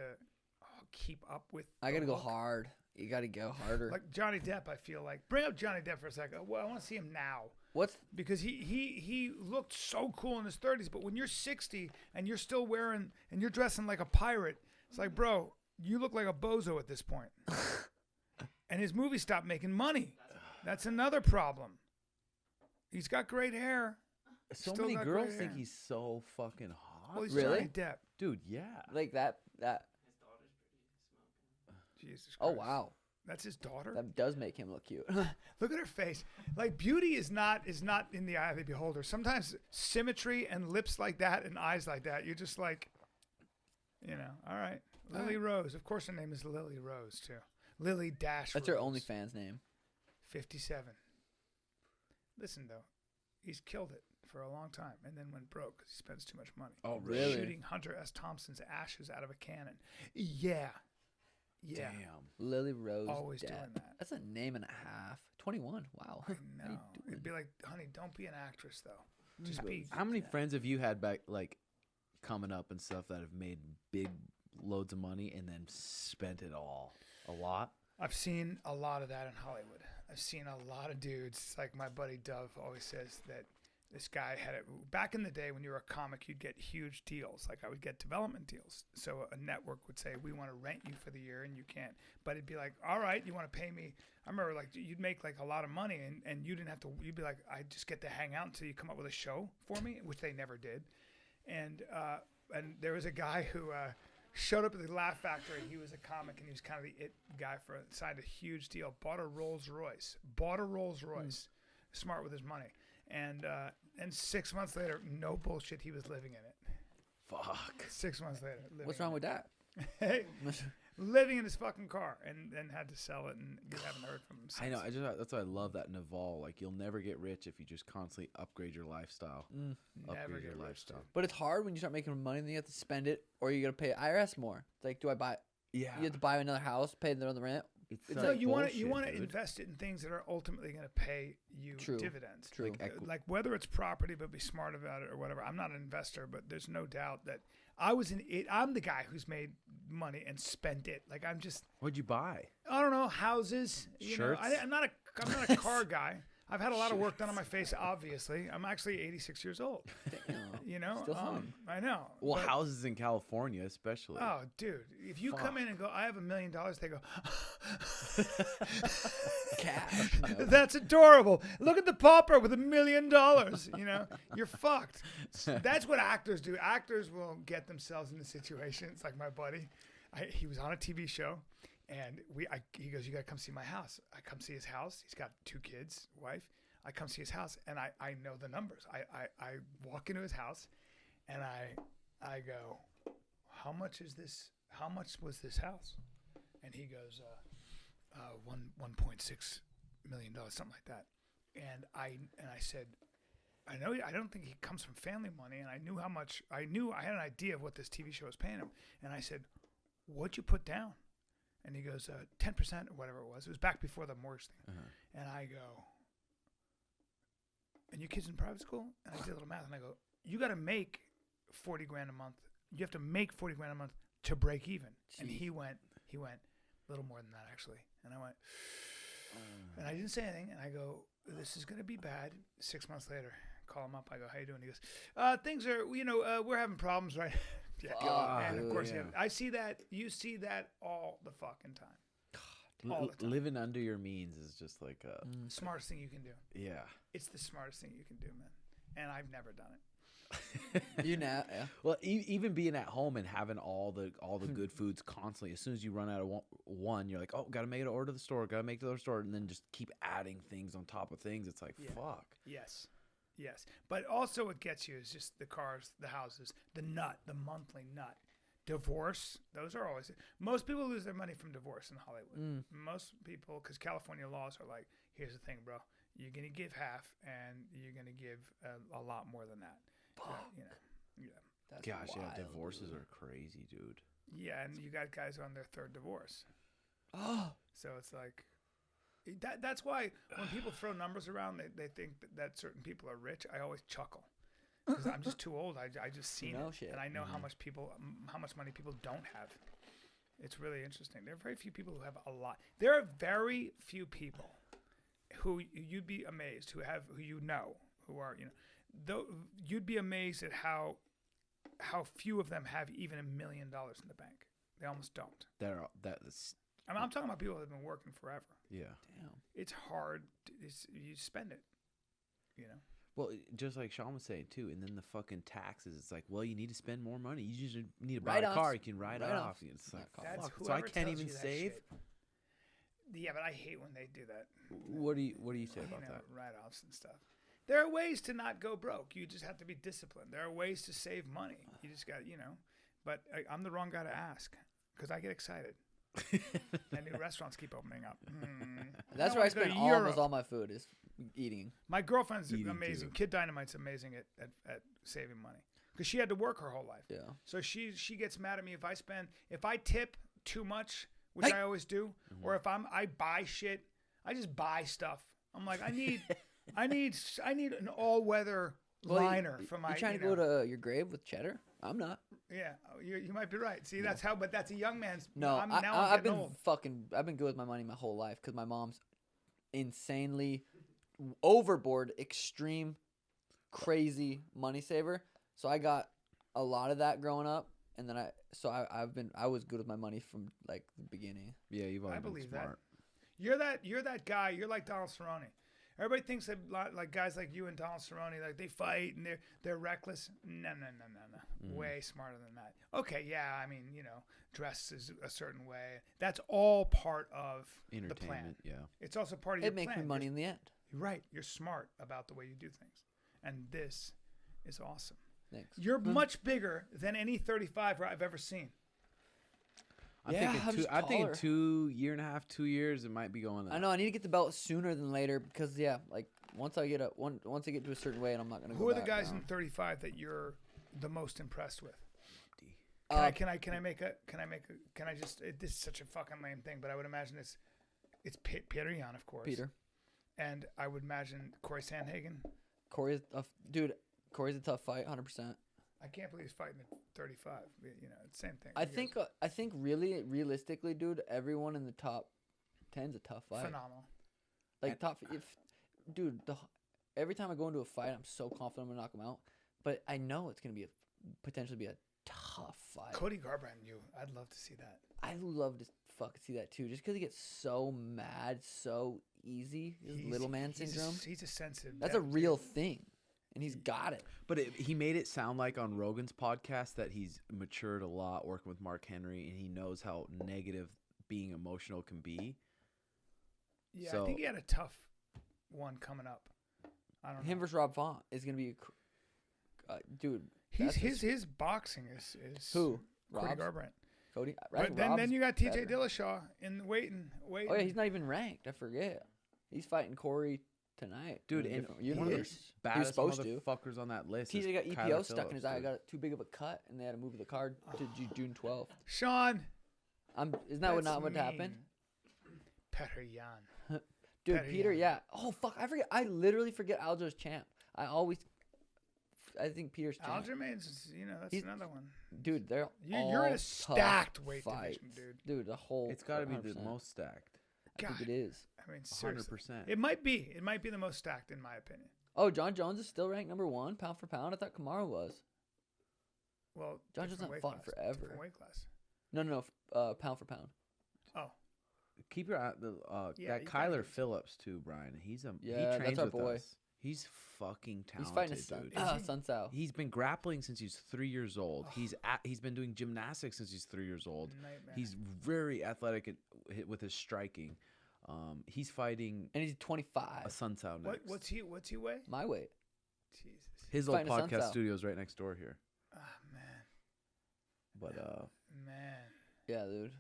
keep up with. I the gotta go look. hard. You gotta go harder. Like Johnny Depp, I feel like. Bring up Johnny Depp for a second. Well, I want to see him now. What's Because he looked so cool in his 30s, but when you're 60 and you're still wearing and you're dressing like a pirate, it's like, bro, you look like a bozo at this point. And his movies stopped making money. That's another problem. He's got great hair. So Still many got girls great think hair. he's so fucking hot. Well, he's Really? Johnny Depp. Dude, yeah. like that? That. His daughter's pretty smoking. Jesus Christ. Oh wow, That's his daughter? that does make him look cute. Look at her face. Like beauty is not in the eye of the beholder. Sometimes symmetry and lips like that and eyes like that, you're just like, all right. Lily Rose. Of course her name is Lily Rose too. Lily Dash That's her Rose. OnlyFans name. 57. Listen though, he's killed it for a long time and then went broke because he spends too much money. Oh, really? Shooting Hunter S. Thompson's ashes out of a cannon. Yeah. Yeah. Damn. Lily Rose. Always Depp. doing that. That's a name and a half. 21. Wow. I How you know. doing? It'd be like, honey, don't be an actress though. Just be. How many friends have you had back, like, coming up and stuff that have made big loads of money and then spent it all? A lot? I've seen a lot of that in Hollywood. I've seen a lot of dudes, like my buddy Dove always says that this guy had it. Back in the day when you were a comic, you'd get huge deals. Like I would get development deals. So a network would say, we want to rent you for the year and you can't. But it'd be like, all right, you want to pay me. I remember like you'd make like a lot of money and you didn't have to, you'd be like, I just get to hang out until you come up with a show for me, which they never did. And there was a guy who showed up at the Laugh Factory. He was a comic and he was kind of the it guy signed a huge deal. Bought a Rolls Royce. Smart with his money. And 6 months later, no bullshit, he was living in it. Fuck. 6 months later. What's wrong with that? Hey, living in his fucking car and then had to sell it and you haven't heard from him since. I know. That's why I love that Naval. Like, you'll never get rich if you just constantly upgrade your lifestyle. Never Upgrade get your rich, lifestyle. dude. But it's hard when you start making money and then you have to spend it or you got to pay IRS more. It's like, do I buy? Yeah. You have to buy another house, pay another rent. It's No, like you want to bullshit, dude. invest it in things that are ultimately going to pay you True. dividends. True. Like whether it's property, but be smart about it or whatever. I'm not an investor, but there's no doubt that I'm the guy who's made money and spent it. Like I'm just, What'd you buy? I don't know, houses. You know, Shirts? I'm not a car guy. I've had a lot of work done on my face. Obviously, I'm actually 86 years old. Damn. You know, Still fun. I know. Well, but- houses in California, especially. Oh, dude! If you come in and go, I have $1 million, they go, Cash. You know? that's adorable. Look at the pauper with $1 million. You know, you're fucked. That's what actors do. Actors will get themselves into situations like my buddy. He was on a TV show, and he goes, "You gotta come see my house." I come see his house. He's got 2 kids, wife. I come see his house, and I know the numbers. I walk into his house, and I go, "How much is this? How much was this house?" And he goes, $1.6 million, something like that. And I said, I don't think he comes from family money, and I knew how much. I had an idea of what this TV show was paying him, and I said, "What'd you put down?" And he goes, 10% or whatever it was. It was back before the mortgage thing. And I go, "And your kid's in private school?" And I did a little math, and I go, "You got to make $40,000 a month. You have to make $40,000 a month to break even." And he went a little more than that actually. And I went, and I didn't say anything. And I go, "This is gonna be bad." 6 months later, call him up. I go, "How you doing?" He goes, "Things are, we're having problems, right?" Yeah. And of course, yeah. I see that. You see that all the fucking time. all the time. Living under your means is just like a Smartest thing you can do. yeah. It's the smartest thing you can do, man. And I've never done it. You know, yeah. Well, even being at home and having all the good foods constantly. As soon as you run out of one, you're like, oh, gotta make it order to the store, gotta make it to the store, and then just keep adding things on top of things. It's like fuck. Yes. But also what gets you is just the cars, the houses, the monthly nut. Divorce, those are always... Most people lose their money from divorce in Hollywood. Most people, because California laws are like, here's the thing, bro. You're going to give half, and you're going to give a lot more than that. That's Gosh, wild, yeah, divorces dude. are crazy, dude. Yeah, and you got guys on their third divorce. Oh, So it's like... That's why when people throw numbers around, they think that certain people are rich. I always chuckle. Because I'm just too old. I just seen it. Shit. And I know how much money people don't have. It's really interesting. There are very few people who have a lot. There are very few people who you'd be amazed who are, though you'd be amazed at how few of them have even $1 million in the bank. They almost don't. That's I'm talking about people that have been working forever. yeah. damn. It's hard. You spend it, Well, just like Sean was saying too, and then the fucking taxes. It's like, well, you need to spend more money. You just need to buy a Write-offs. car. You can write off. Write-offs. It's like, That's fuck. So I whoever can't tells even you that save. shit. Yeah, but I hate when they do that. What do you say about that? Write-offs and stuff. There are ways to not go broke. You just have to be disciplined. There are ways to save money. You just got, But I'm the wrong guy to ask because I get excited. And new restaurants keep opening up. That's I where I wanna go spend to almost Europe. all my food is eating. My girlfriend's Eating amazing. too. Kid Dynamite's amazing at saving money because she had to work her whole life. Yeah. So she gets mad at me if I tip too much, which I always do, or if I buy shit, I just buy stuff. I'm like, I need an all-weather liner for my. You trying to go to your grave with cheddar? I'm not. Yeah, you might be right. See, but that's a young man's. No, I'm I've getting been old. I've been good with my money my whole life because my mom's insanely overboard, extreme, crazy money saver. So I got a lot of that growing up, and then I was good with my money from like the beginning. Yeah, you've always I been believe smart. that. You're that guy. You're like Donald Cerrone. Everybody thinks that like guys like you and Donald Cerrone, like they fight and they're reckless. No. Way smarter than that. Okay, yeah, I mean, dress is a certain way. That's all part of the plan. Entertainment, yeah. It's also part of your It makes plan. me money in the end. You're right. You're smart about the way you do things. And this is awesome. Thanks. You're much bigger than any 35 I've ever seen. I'm Yeah, I'm thinking just I think in taller. 2 year and a half, 2 years, it might be going. I know I need to get the belt sooner than later because like once I get to a certain weight, I'm not gonna. Who go are the back guys down. in 35 that you're the most impressed with? Uh, Can I just this is such a fucking lame thing, but I would imagine it's Peter Yan, of course. Peter, And I would imagine Corey Sandhagen. Corey's a tough fight, 100%. I can't believe he's fighting at 35. It's the same thing. I think really realistically, dude, everyone in the top 10's a tough fight. Phenomenal. Like dude, every time I go into a fight, I'm so confident I'm gonna knock him out, but I know it's gonna be potentially be a tough fight. Cody Garbrandt, I'd love to see that. I love to fucking see that too, just because he gets so mad so easy. His little man syndrome. He's a sensitive. That's a real thing, and he's got it. But he made it sound like on Rogan's podcast that he's matured a lot working with Mark Henry, and he knows how negative being emotional can be. Yeah, So- I think he had a tough one coming up. I don't know. Him versus Rob Font is gonna be, dude. His boxing is Who? Cody Rob's? Garbrandt. Cody. But then you got TJ Dillashaw in waiting. Oh yeah, he's not even ranked. I forget. He's fighting Corey tonight, Dude, in a and different one of the universe. He was baddest supposed to. motherfuckers on that list. TJ got is EPO Kyler stuck in his eye. I Phillips, got too big of a cut, and they had to move the card to June 12th. Sean. Isn't that That's what happened? Peter Yan. Dude, Petty, Peter, yeah. yeah. Oh fuck, I forget. I literally forget Aljo's champ. I think Peter's champ. Aljamain's, that's He's- another one. Dude, they're You're in all a stacked weight fights. division, dude. Dude, the whole. It's got to be the 100%. most stacked. I think God. it is. I mean, seriously. 100%. It might be. It might be the most stacked, in my opinion. Oh, John Jones is still ranked number 1, pound for pound. I thought Kamaru was. Well, John Jones different not weight fought class, forever. Different weight class. No, pound for pound. Oh. keep your eye. Yeah, That you gotta Kyler give- Phillips too, Brian. He Yeah, trains that's our with boy. us. He's fucking talented, He's fighting his son. dude. Sun Sao. He's been grappling since he's 3 years old. He's been doing gymnastics since he's 3 years old. Nightmare. He's very athletic with his striking. He's fighting And he's 25. a Sun Sao next. What's he weigh? My weight. Jesus. His old fighting a Sun podcast Sao. studio is right next door here. Oh man. But Man. Yeah, dude.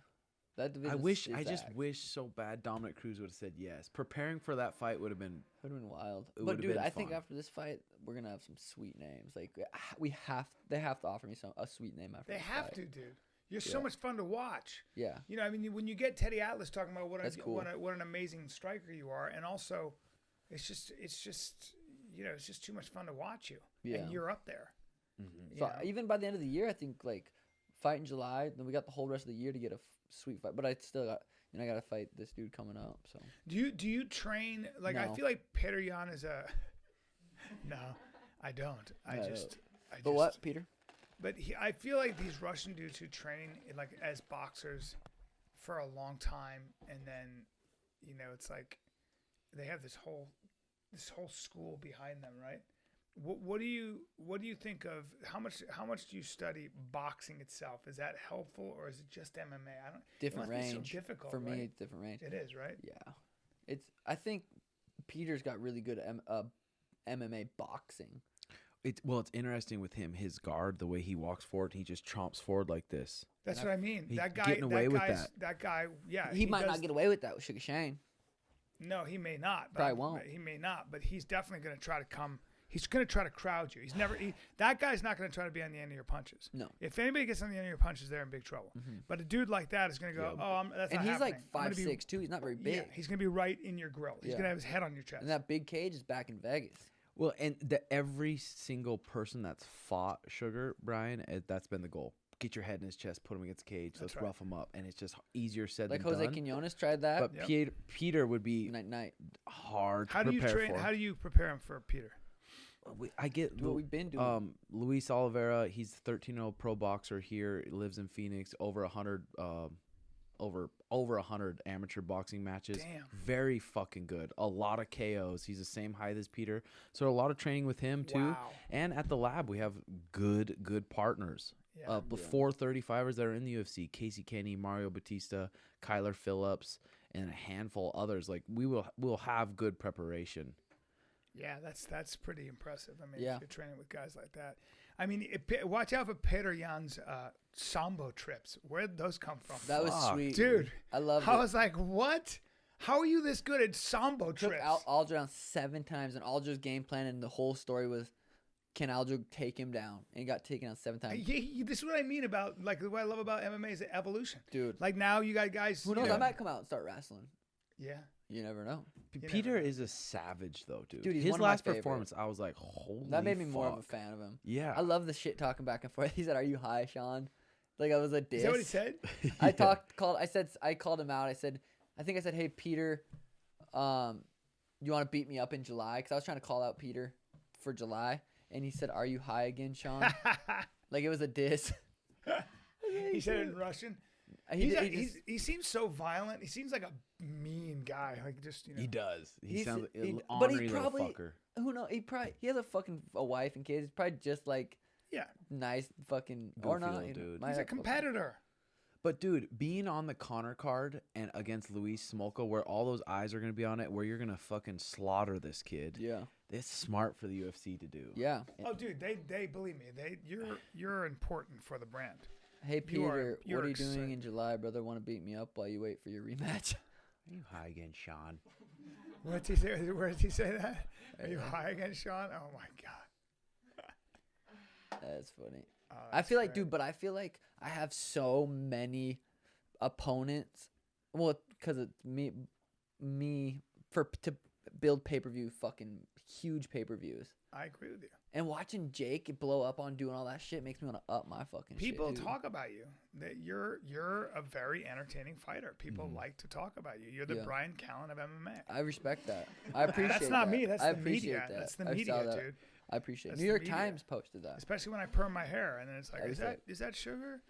That division. I just wish so bad Dominic Cruz would have said yes. Preparing for that fight would have been. Would have been wild. It But would've dude, been I think fun. after this fight, we're gonna have some sweet names. Like they have to offer me a sweet name after. They this have fight. to, dude. You're so Yeah. much fun to watch. Yeah. You know, I mean, when you get Teddy Atlas talking about That's cool. what an amazing striker you are, and also, it's just you know, it's just too much fun to watch you. Yeah. And you're up there. Mhm. you So know? even by the end of the year, I think like fight in July, then we got the whole rest of the year to get a sweet fight. But I still got I got to fight this dude coming up. So Do you train like I No. feel like Peter Yan is a no, I don't. I No. just but what, Peter? But I feel like these Russian dudes who train like as boxers for a long time, and then you know it's like they have this whole school behind them, right? What do you think of how much do you study boxing itself? Is that helpful or is it just MMA? I don't. Different it must be range. so difficult For me, right? it's different range. It is, right? Yeah. I think Peter's got really good MMA boxing. It's interesting with him. His guard, the way he walks forward, he just chomps forward like this. That's And what I mean. he's That guy, getting away with that guy, yeah. He might does- not get away with that with Sugar Shane. No, he may not. But Probably won't. He may not, but he's definitely going to try to come. He's going to try to crowd you. He's never. That guy's not going to try to be on the end of your punches. No. If anybody gets on the end of your punches, they're in big trouble. But a dude like that is going to go, Yeah. oh, that's And not he's like happening. I'm gonna be- 5'6" too. He's not very big. Yeah, he's going to be right in your grill. He's Yeah. going to have his head on your chest. And that big cage is back in Vegas. Well, and every single person that's fought Sugar, Brian, that's been the goal. Get your head in his chest, put him against the cage, let's right. rough him up. And it's just easier said Like than Jose done. Quinones tried that. But Yep. Peter would be Night. hard how to do you prepare train? for. How do you prepare him for Peter? I get Do what we've been doing. Luis Oliveira. He's a 13-year-old pro boxer here. He lives in Phoenix. Over 100 amateur boxing matches. Damn. Very fucking good. A lot of KOs. He's the same height as Peter. So a lot of training with him too. Wow. And at the lab we have good partners. Yeah. Before 35ers that are in the UFC, Casey Kenny, Mario Batista, Kyler Phillips, and a handful of others. Like we'll have good preparation. Yeah, that's pretty impressive. I mean, Yeah. if you're training with guys like that. I mean, watch out for Peter Yan's sambo trips. Where'd those come from? That was Fuck. sweet. Dude, I love I it. was like, what? How are you this good at sambo Took trips? Aljo down 7 times, and Aljo's game plan and the whole story was, can Aljo take him down? And he got taken down 7 times. This is what I mean about, like, what I love about MMA is the evolution. Dude, Like, now you got guys. who you knows? know- I might come out and start wrestling. Yeah. You never know. never Peter know. is a savage though, dude. Dude, he's his one of my last favorites. performance, I was like, holy That made me more of a fuck. fan of him. Yeah. I love the shit talking back and forth. He said, "Are you high, Sean?" Like I was a diss. Is that what he said? I called him out. I said, "Hey Peter, you want to beat me up in July?" Because I was trying to call out Peter for July, and he said, "Are you high again, Sean?" Like it was a diss. He said it in Russian. He seems so violent. He seems like a mean guy. Like just, you know. He does. He He's- sounds like he- an but he ornery little probably- fucker. Who knows? He has a wife and kids. He's probably just like Yeah. nice fucking or Goofy not. little you know, dude. might He's a have- competitor. But dude, being on the Connor card and against Luis Smolka, where all those eyes are gonna be on it, where you're gonna fucking slaughter this kid. Yeah. It's smart for the UFC to do. Yeah. Oh, dude, they believe me. You're important for the brand. Hey Peter, you're what are you excited. doing in July, brother? Want to beat me up while you wait for your rematch? Are you high again, Sean? Where did he say? Where did he say that? Are you high again, Sean? Oh my God. That's funny. Oh, I that's feel like, great. dude, but I feel like I have so many opponents. Well, because it's me to build pay-per-view, fucking huge pay-per-views. I agree with you. And watching Jake blow up on doing all that shit makes me want to up my fucking People shit. dude. talk about you. That you're a very entertaining fighter. People like to talk about you. You're the Yeah. Bryan Callen of MMA. I respect that. I appreciate That's not that. me. That's I the appreciate media. that. That's the I saw media, that. dude. I appreciate it. That's New the York media. Times posted that. Especially when I perm my hair, and then it's like, I is respect. that Sugar?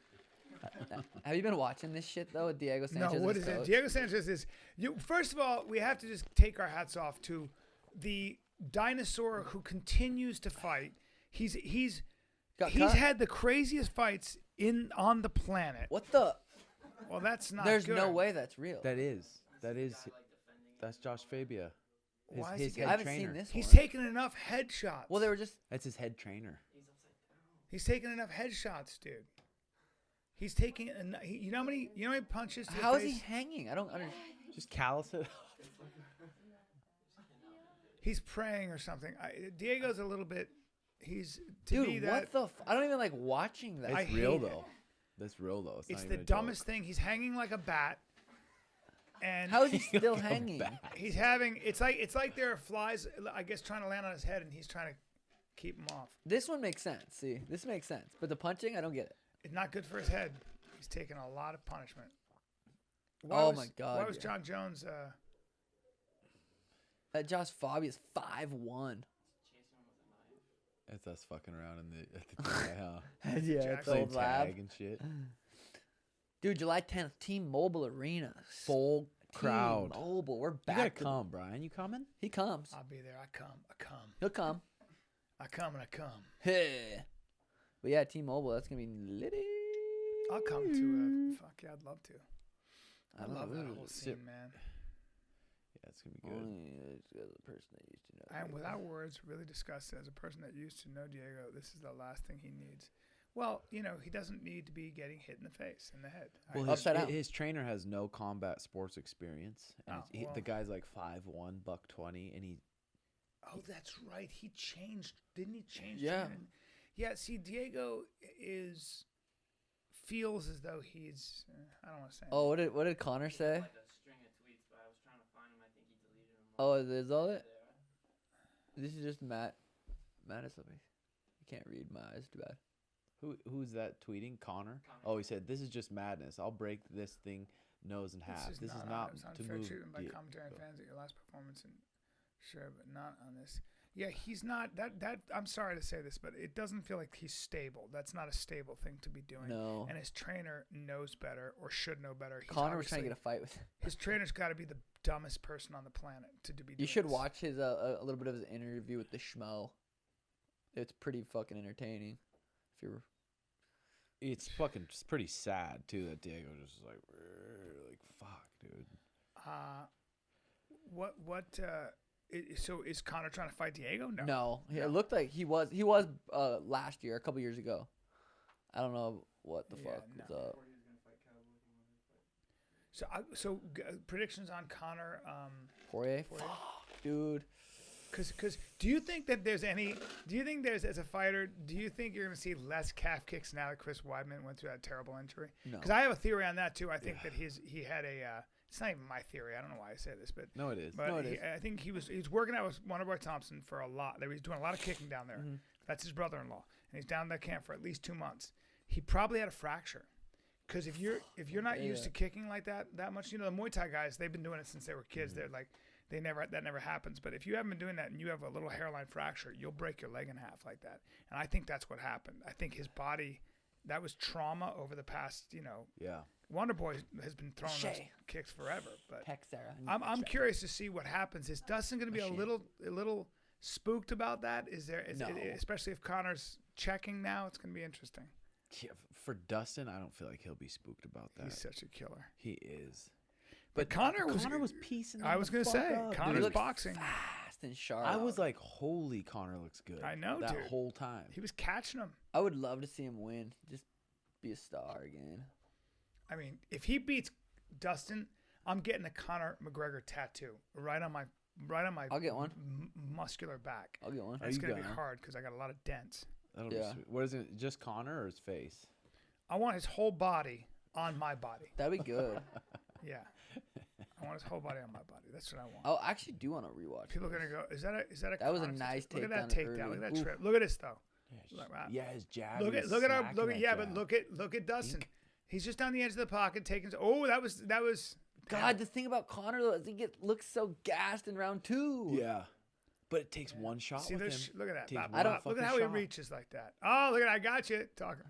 Have you been watching this shit though with Diego Sanchez? No, what as is it? coach? Diego Sanchez is you. First of all, we have to just take our hats off to the dinosaur who continues to fight. He's Got he's cut? had the craziest fights on the planet. What the? Well, that's not. There's good. no way that's real. That's Josh Fabia. Why is he His getting- I head haven't trainer. seen this He's one. taken enough headshots. Well, they were just. That's his head trainer. He's taken enough headshots, dude. He's taking. You know how many punches? To the How is face? he hanging? I don't understand. Just callous it. He's praying or something. Diego's a little bit. He's to be Dude, that. what the? I don't even like watching that. I It's real hate it. though. That's real though. It's not the even a joke. dumbest thing. He's hanging like a bat, and How is he still hanging? he's having. It's like there are flies, I guess, trying to land on his head, and he's trying to keep him off. This one makes sense. See, this makes sense. But the punching, I don't get it. It's not good for his head. He's taking a lot of punishment. My God, Why was yeah. John Jones? That Josh Fabia is 5'1". That's us fucking around at the TI, huh? Yeah, Jackson. it's Playing old lab. tag and shit. Dude, July 10th, T-Mobile Arena. Full crowd. T-Mobile, we're You back. gotta to- come, Brian. You coming? He comes. I'll be there. I come. He'll come. I come and I come. Hey. But yeah, T-Mobile, that's gonna be litty. I'll come to. Fuck yeah, I'd love to. I don't love know, that ooh, whole sip. scene, man. Yeah, it's gonna be good. Only the person that used to know. And without words, really disgusted. As a person that used to know Diego, this is the last thing he needs. Well, he doesn't need to be getting hit in the face, in the head. Well, Upside down. his trainer has no combat sports experience, and Oh, well. the guy's like 5'1", $120, and he. Oh, that's right. He changed, didn't he? Change. Yeah. training? Yeah. See, Diego feels as though he's. I don't want to say. Oh, what did Connor say? Like a string of tweets, but I was trying to find him. I think he deleted them. Oh, is all it? This is just Matt. Matt is something. I can't read. My eyes too bad. Who's that tweeting? Connor? Connor. Oh, he said, "This is just madness. I'll break this thing nose in half. This is not It's to unfair move." treatment by the- commentary and fans at your last performance, and sure, but not on this. Yeah, he's not that. I'm sorry to say this, but it doesn't feel like he's stable. That's not a stable thing to be doing. No. And his trainer knows better, or should know better. He's Connor was trying to get obviously- a fight with. His trainer's got to be the dumbest person on the planet to be. You doing should this. watch his a little bit of his interview with the Schmo. It's pretty fucking entertaining. If you're It's fucking just pretty sad too that Diego just like fuck, dude. So is Connor trying to fight Diego? No. no, No. it looked like he was last year, a couple years ago. I don't know what the Yeah, fuck no. was up. Predictions on Connor. Poirier, Poirier? fuck, dude. Because do you think that there's any? Do you think there's as a fighter? Do you think you're going to see less calf kicks now that Chris Weidman went through that terrible injury? No. Because I have a theory on that too. I think that he had a. It's not even my theory. I don't know why I say this, but No, it is. but No, it is. I think he was working out with Wonderboy Thompson for a lot. He was doing a lot of kicking down there. Mm-hmm. That's his brother-in-law, and he's down in that camp for at least 2 months. He probably had a fracture. Because if you're not used to kicking like that much, the Muay Thai guys, they've been doing it since they were kids. They're like that never happens. But if you haven't been doing that and you have a little hairline fracture, you'll break your leg in half like that. And I think that's what happened. I think his body, that was trauma over the past, Yeah. Wonderboy has been throwing those Shay. kicks forever. But Heck, Sarah. I'm curious to see what happens. Is Dustin going to be a little spooked about that? No. Especially if Connor's checking now, it's going to be interesting. Yeah, for Dustin, I don't feel like he'll be spooked about that. He's such a killer. He is. But Connor was piecing. I was going to say, He Connor's looks boxing. fast and sharp. I was like, holy, Connor looks good. I know, that dude. whole time. He was catching him. I would love to see him win. Just be a star again. I mean, if he beats Dustin, I'm getting a Conor McGregor tattoo right on my I'll get one. muscular back. I'll get one. Are It's you gonna be gonna? hard because I got a lot of dents. That'll Yeah. be sweet. What is it? Just Connor or his face? I want his whole body on my body. That'd be good. Yeah, I want his whole body on my body. That's what I want. I actually do want to rewatch. People are gonna go. Is that a? That was a Conor nice tattoo? Look at that takedown takedown. Look at that early. trip. Look at this though. Yeah, Look, wow. yeah, his jab. Look he at was look at smacking look at that yeah, but jab. look at Dustin. He's just on the edge of the pocket taking. Oh, that was. God, the thing about Connor though is he looks so gassed in round 2. Yeah, but it takes one shot See, with there's him. look at that. Takes Bop, one bop. Look at fucking how he shot. reaches like that. Oh, look at that. I got you, talker.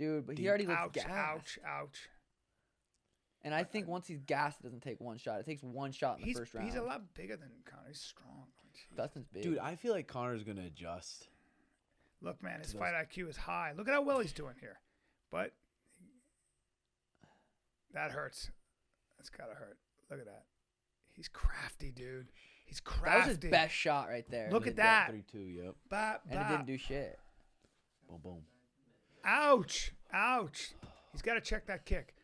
Dude, but he deep. already looks ouch, gassed. ouch. And I think once he's gassed, it doesn't take one shot. It takes one shot in the first round. He's a lot bigger than Conor. He's strong. Jeez. Dustin's big. Dude, I feel like Conor's gonna adjust. Look, man, his those- fight IQ is high. Look at how well he's doing here. But that hurts. That's gotta hurt. Look at that. He's crafty, dude. He's crafty. that was his best shot right there. Look at that. 3-2. Yep. Bop, And it bop. didn't do shit. Boom, boom. Ouch. He's got to check that kick.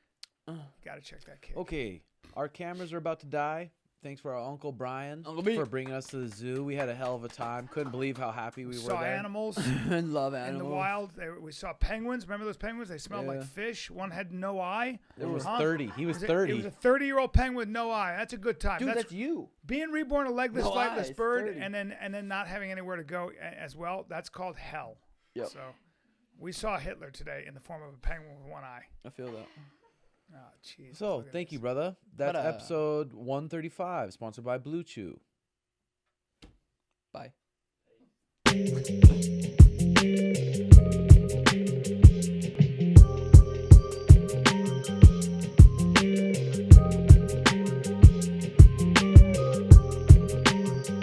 Got to check that kick. Okay, our cameras are about to die. Thanks for our Uncle Brian Uncle B. for bringing us to the zoo. We had a hell of a time. Couldn't believe how happy we were saw there. animals Love in animals. the wild. We saw penguins. Remember those penguins? They smelled like Yeah. fish. One had no eye. There was Huh? 30. He was It 30. was a 30-year-old penguin with no eye. That's a good time. Dude, that's you. being reborn a legless, No flightless eyes, bird, 30. and then not having anywhere to go as well. That's called hell. Yep. So we saw Hitler today in the form of a penguin with one eye. I feel that. Oh, jeez. So, Look at thank you, this. brother. That's But, episode 135, sponsored by Blue Chew. Bye.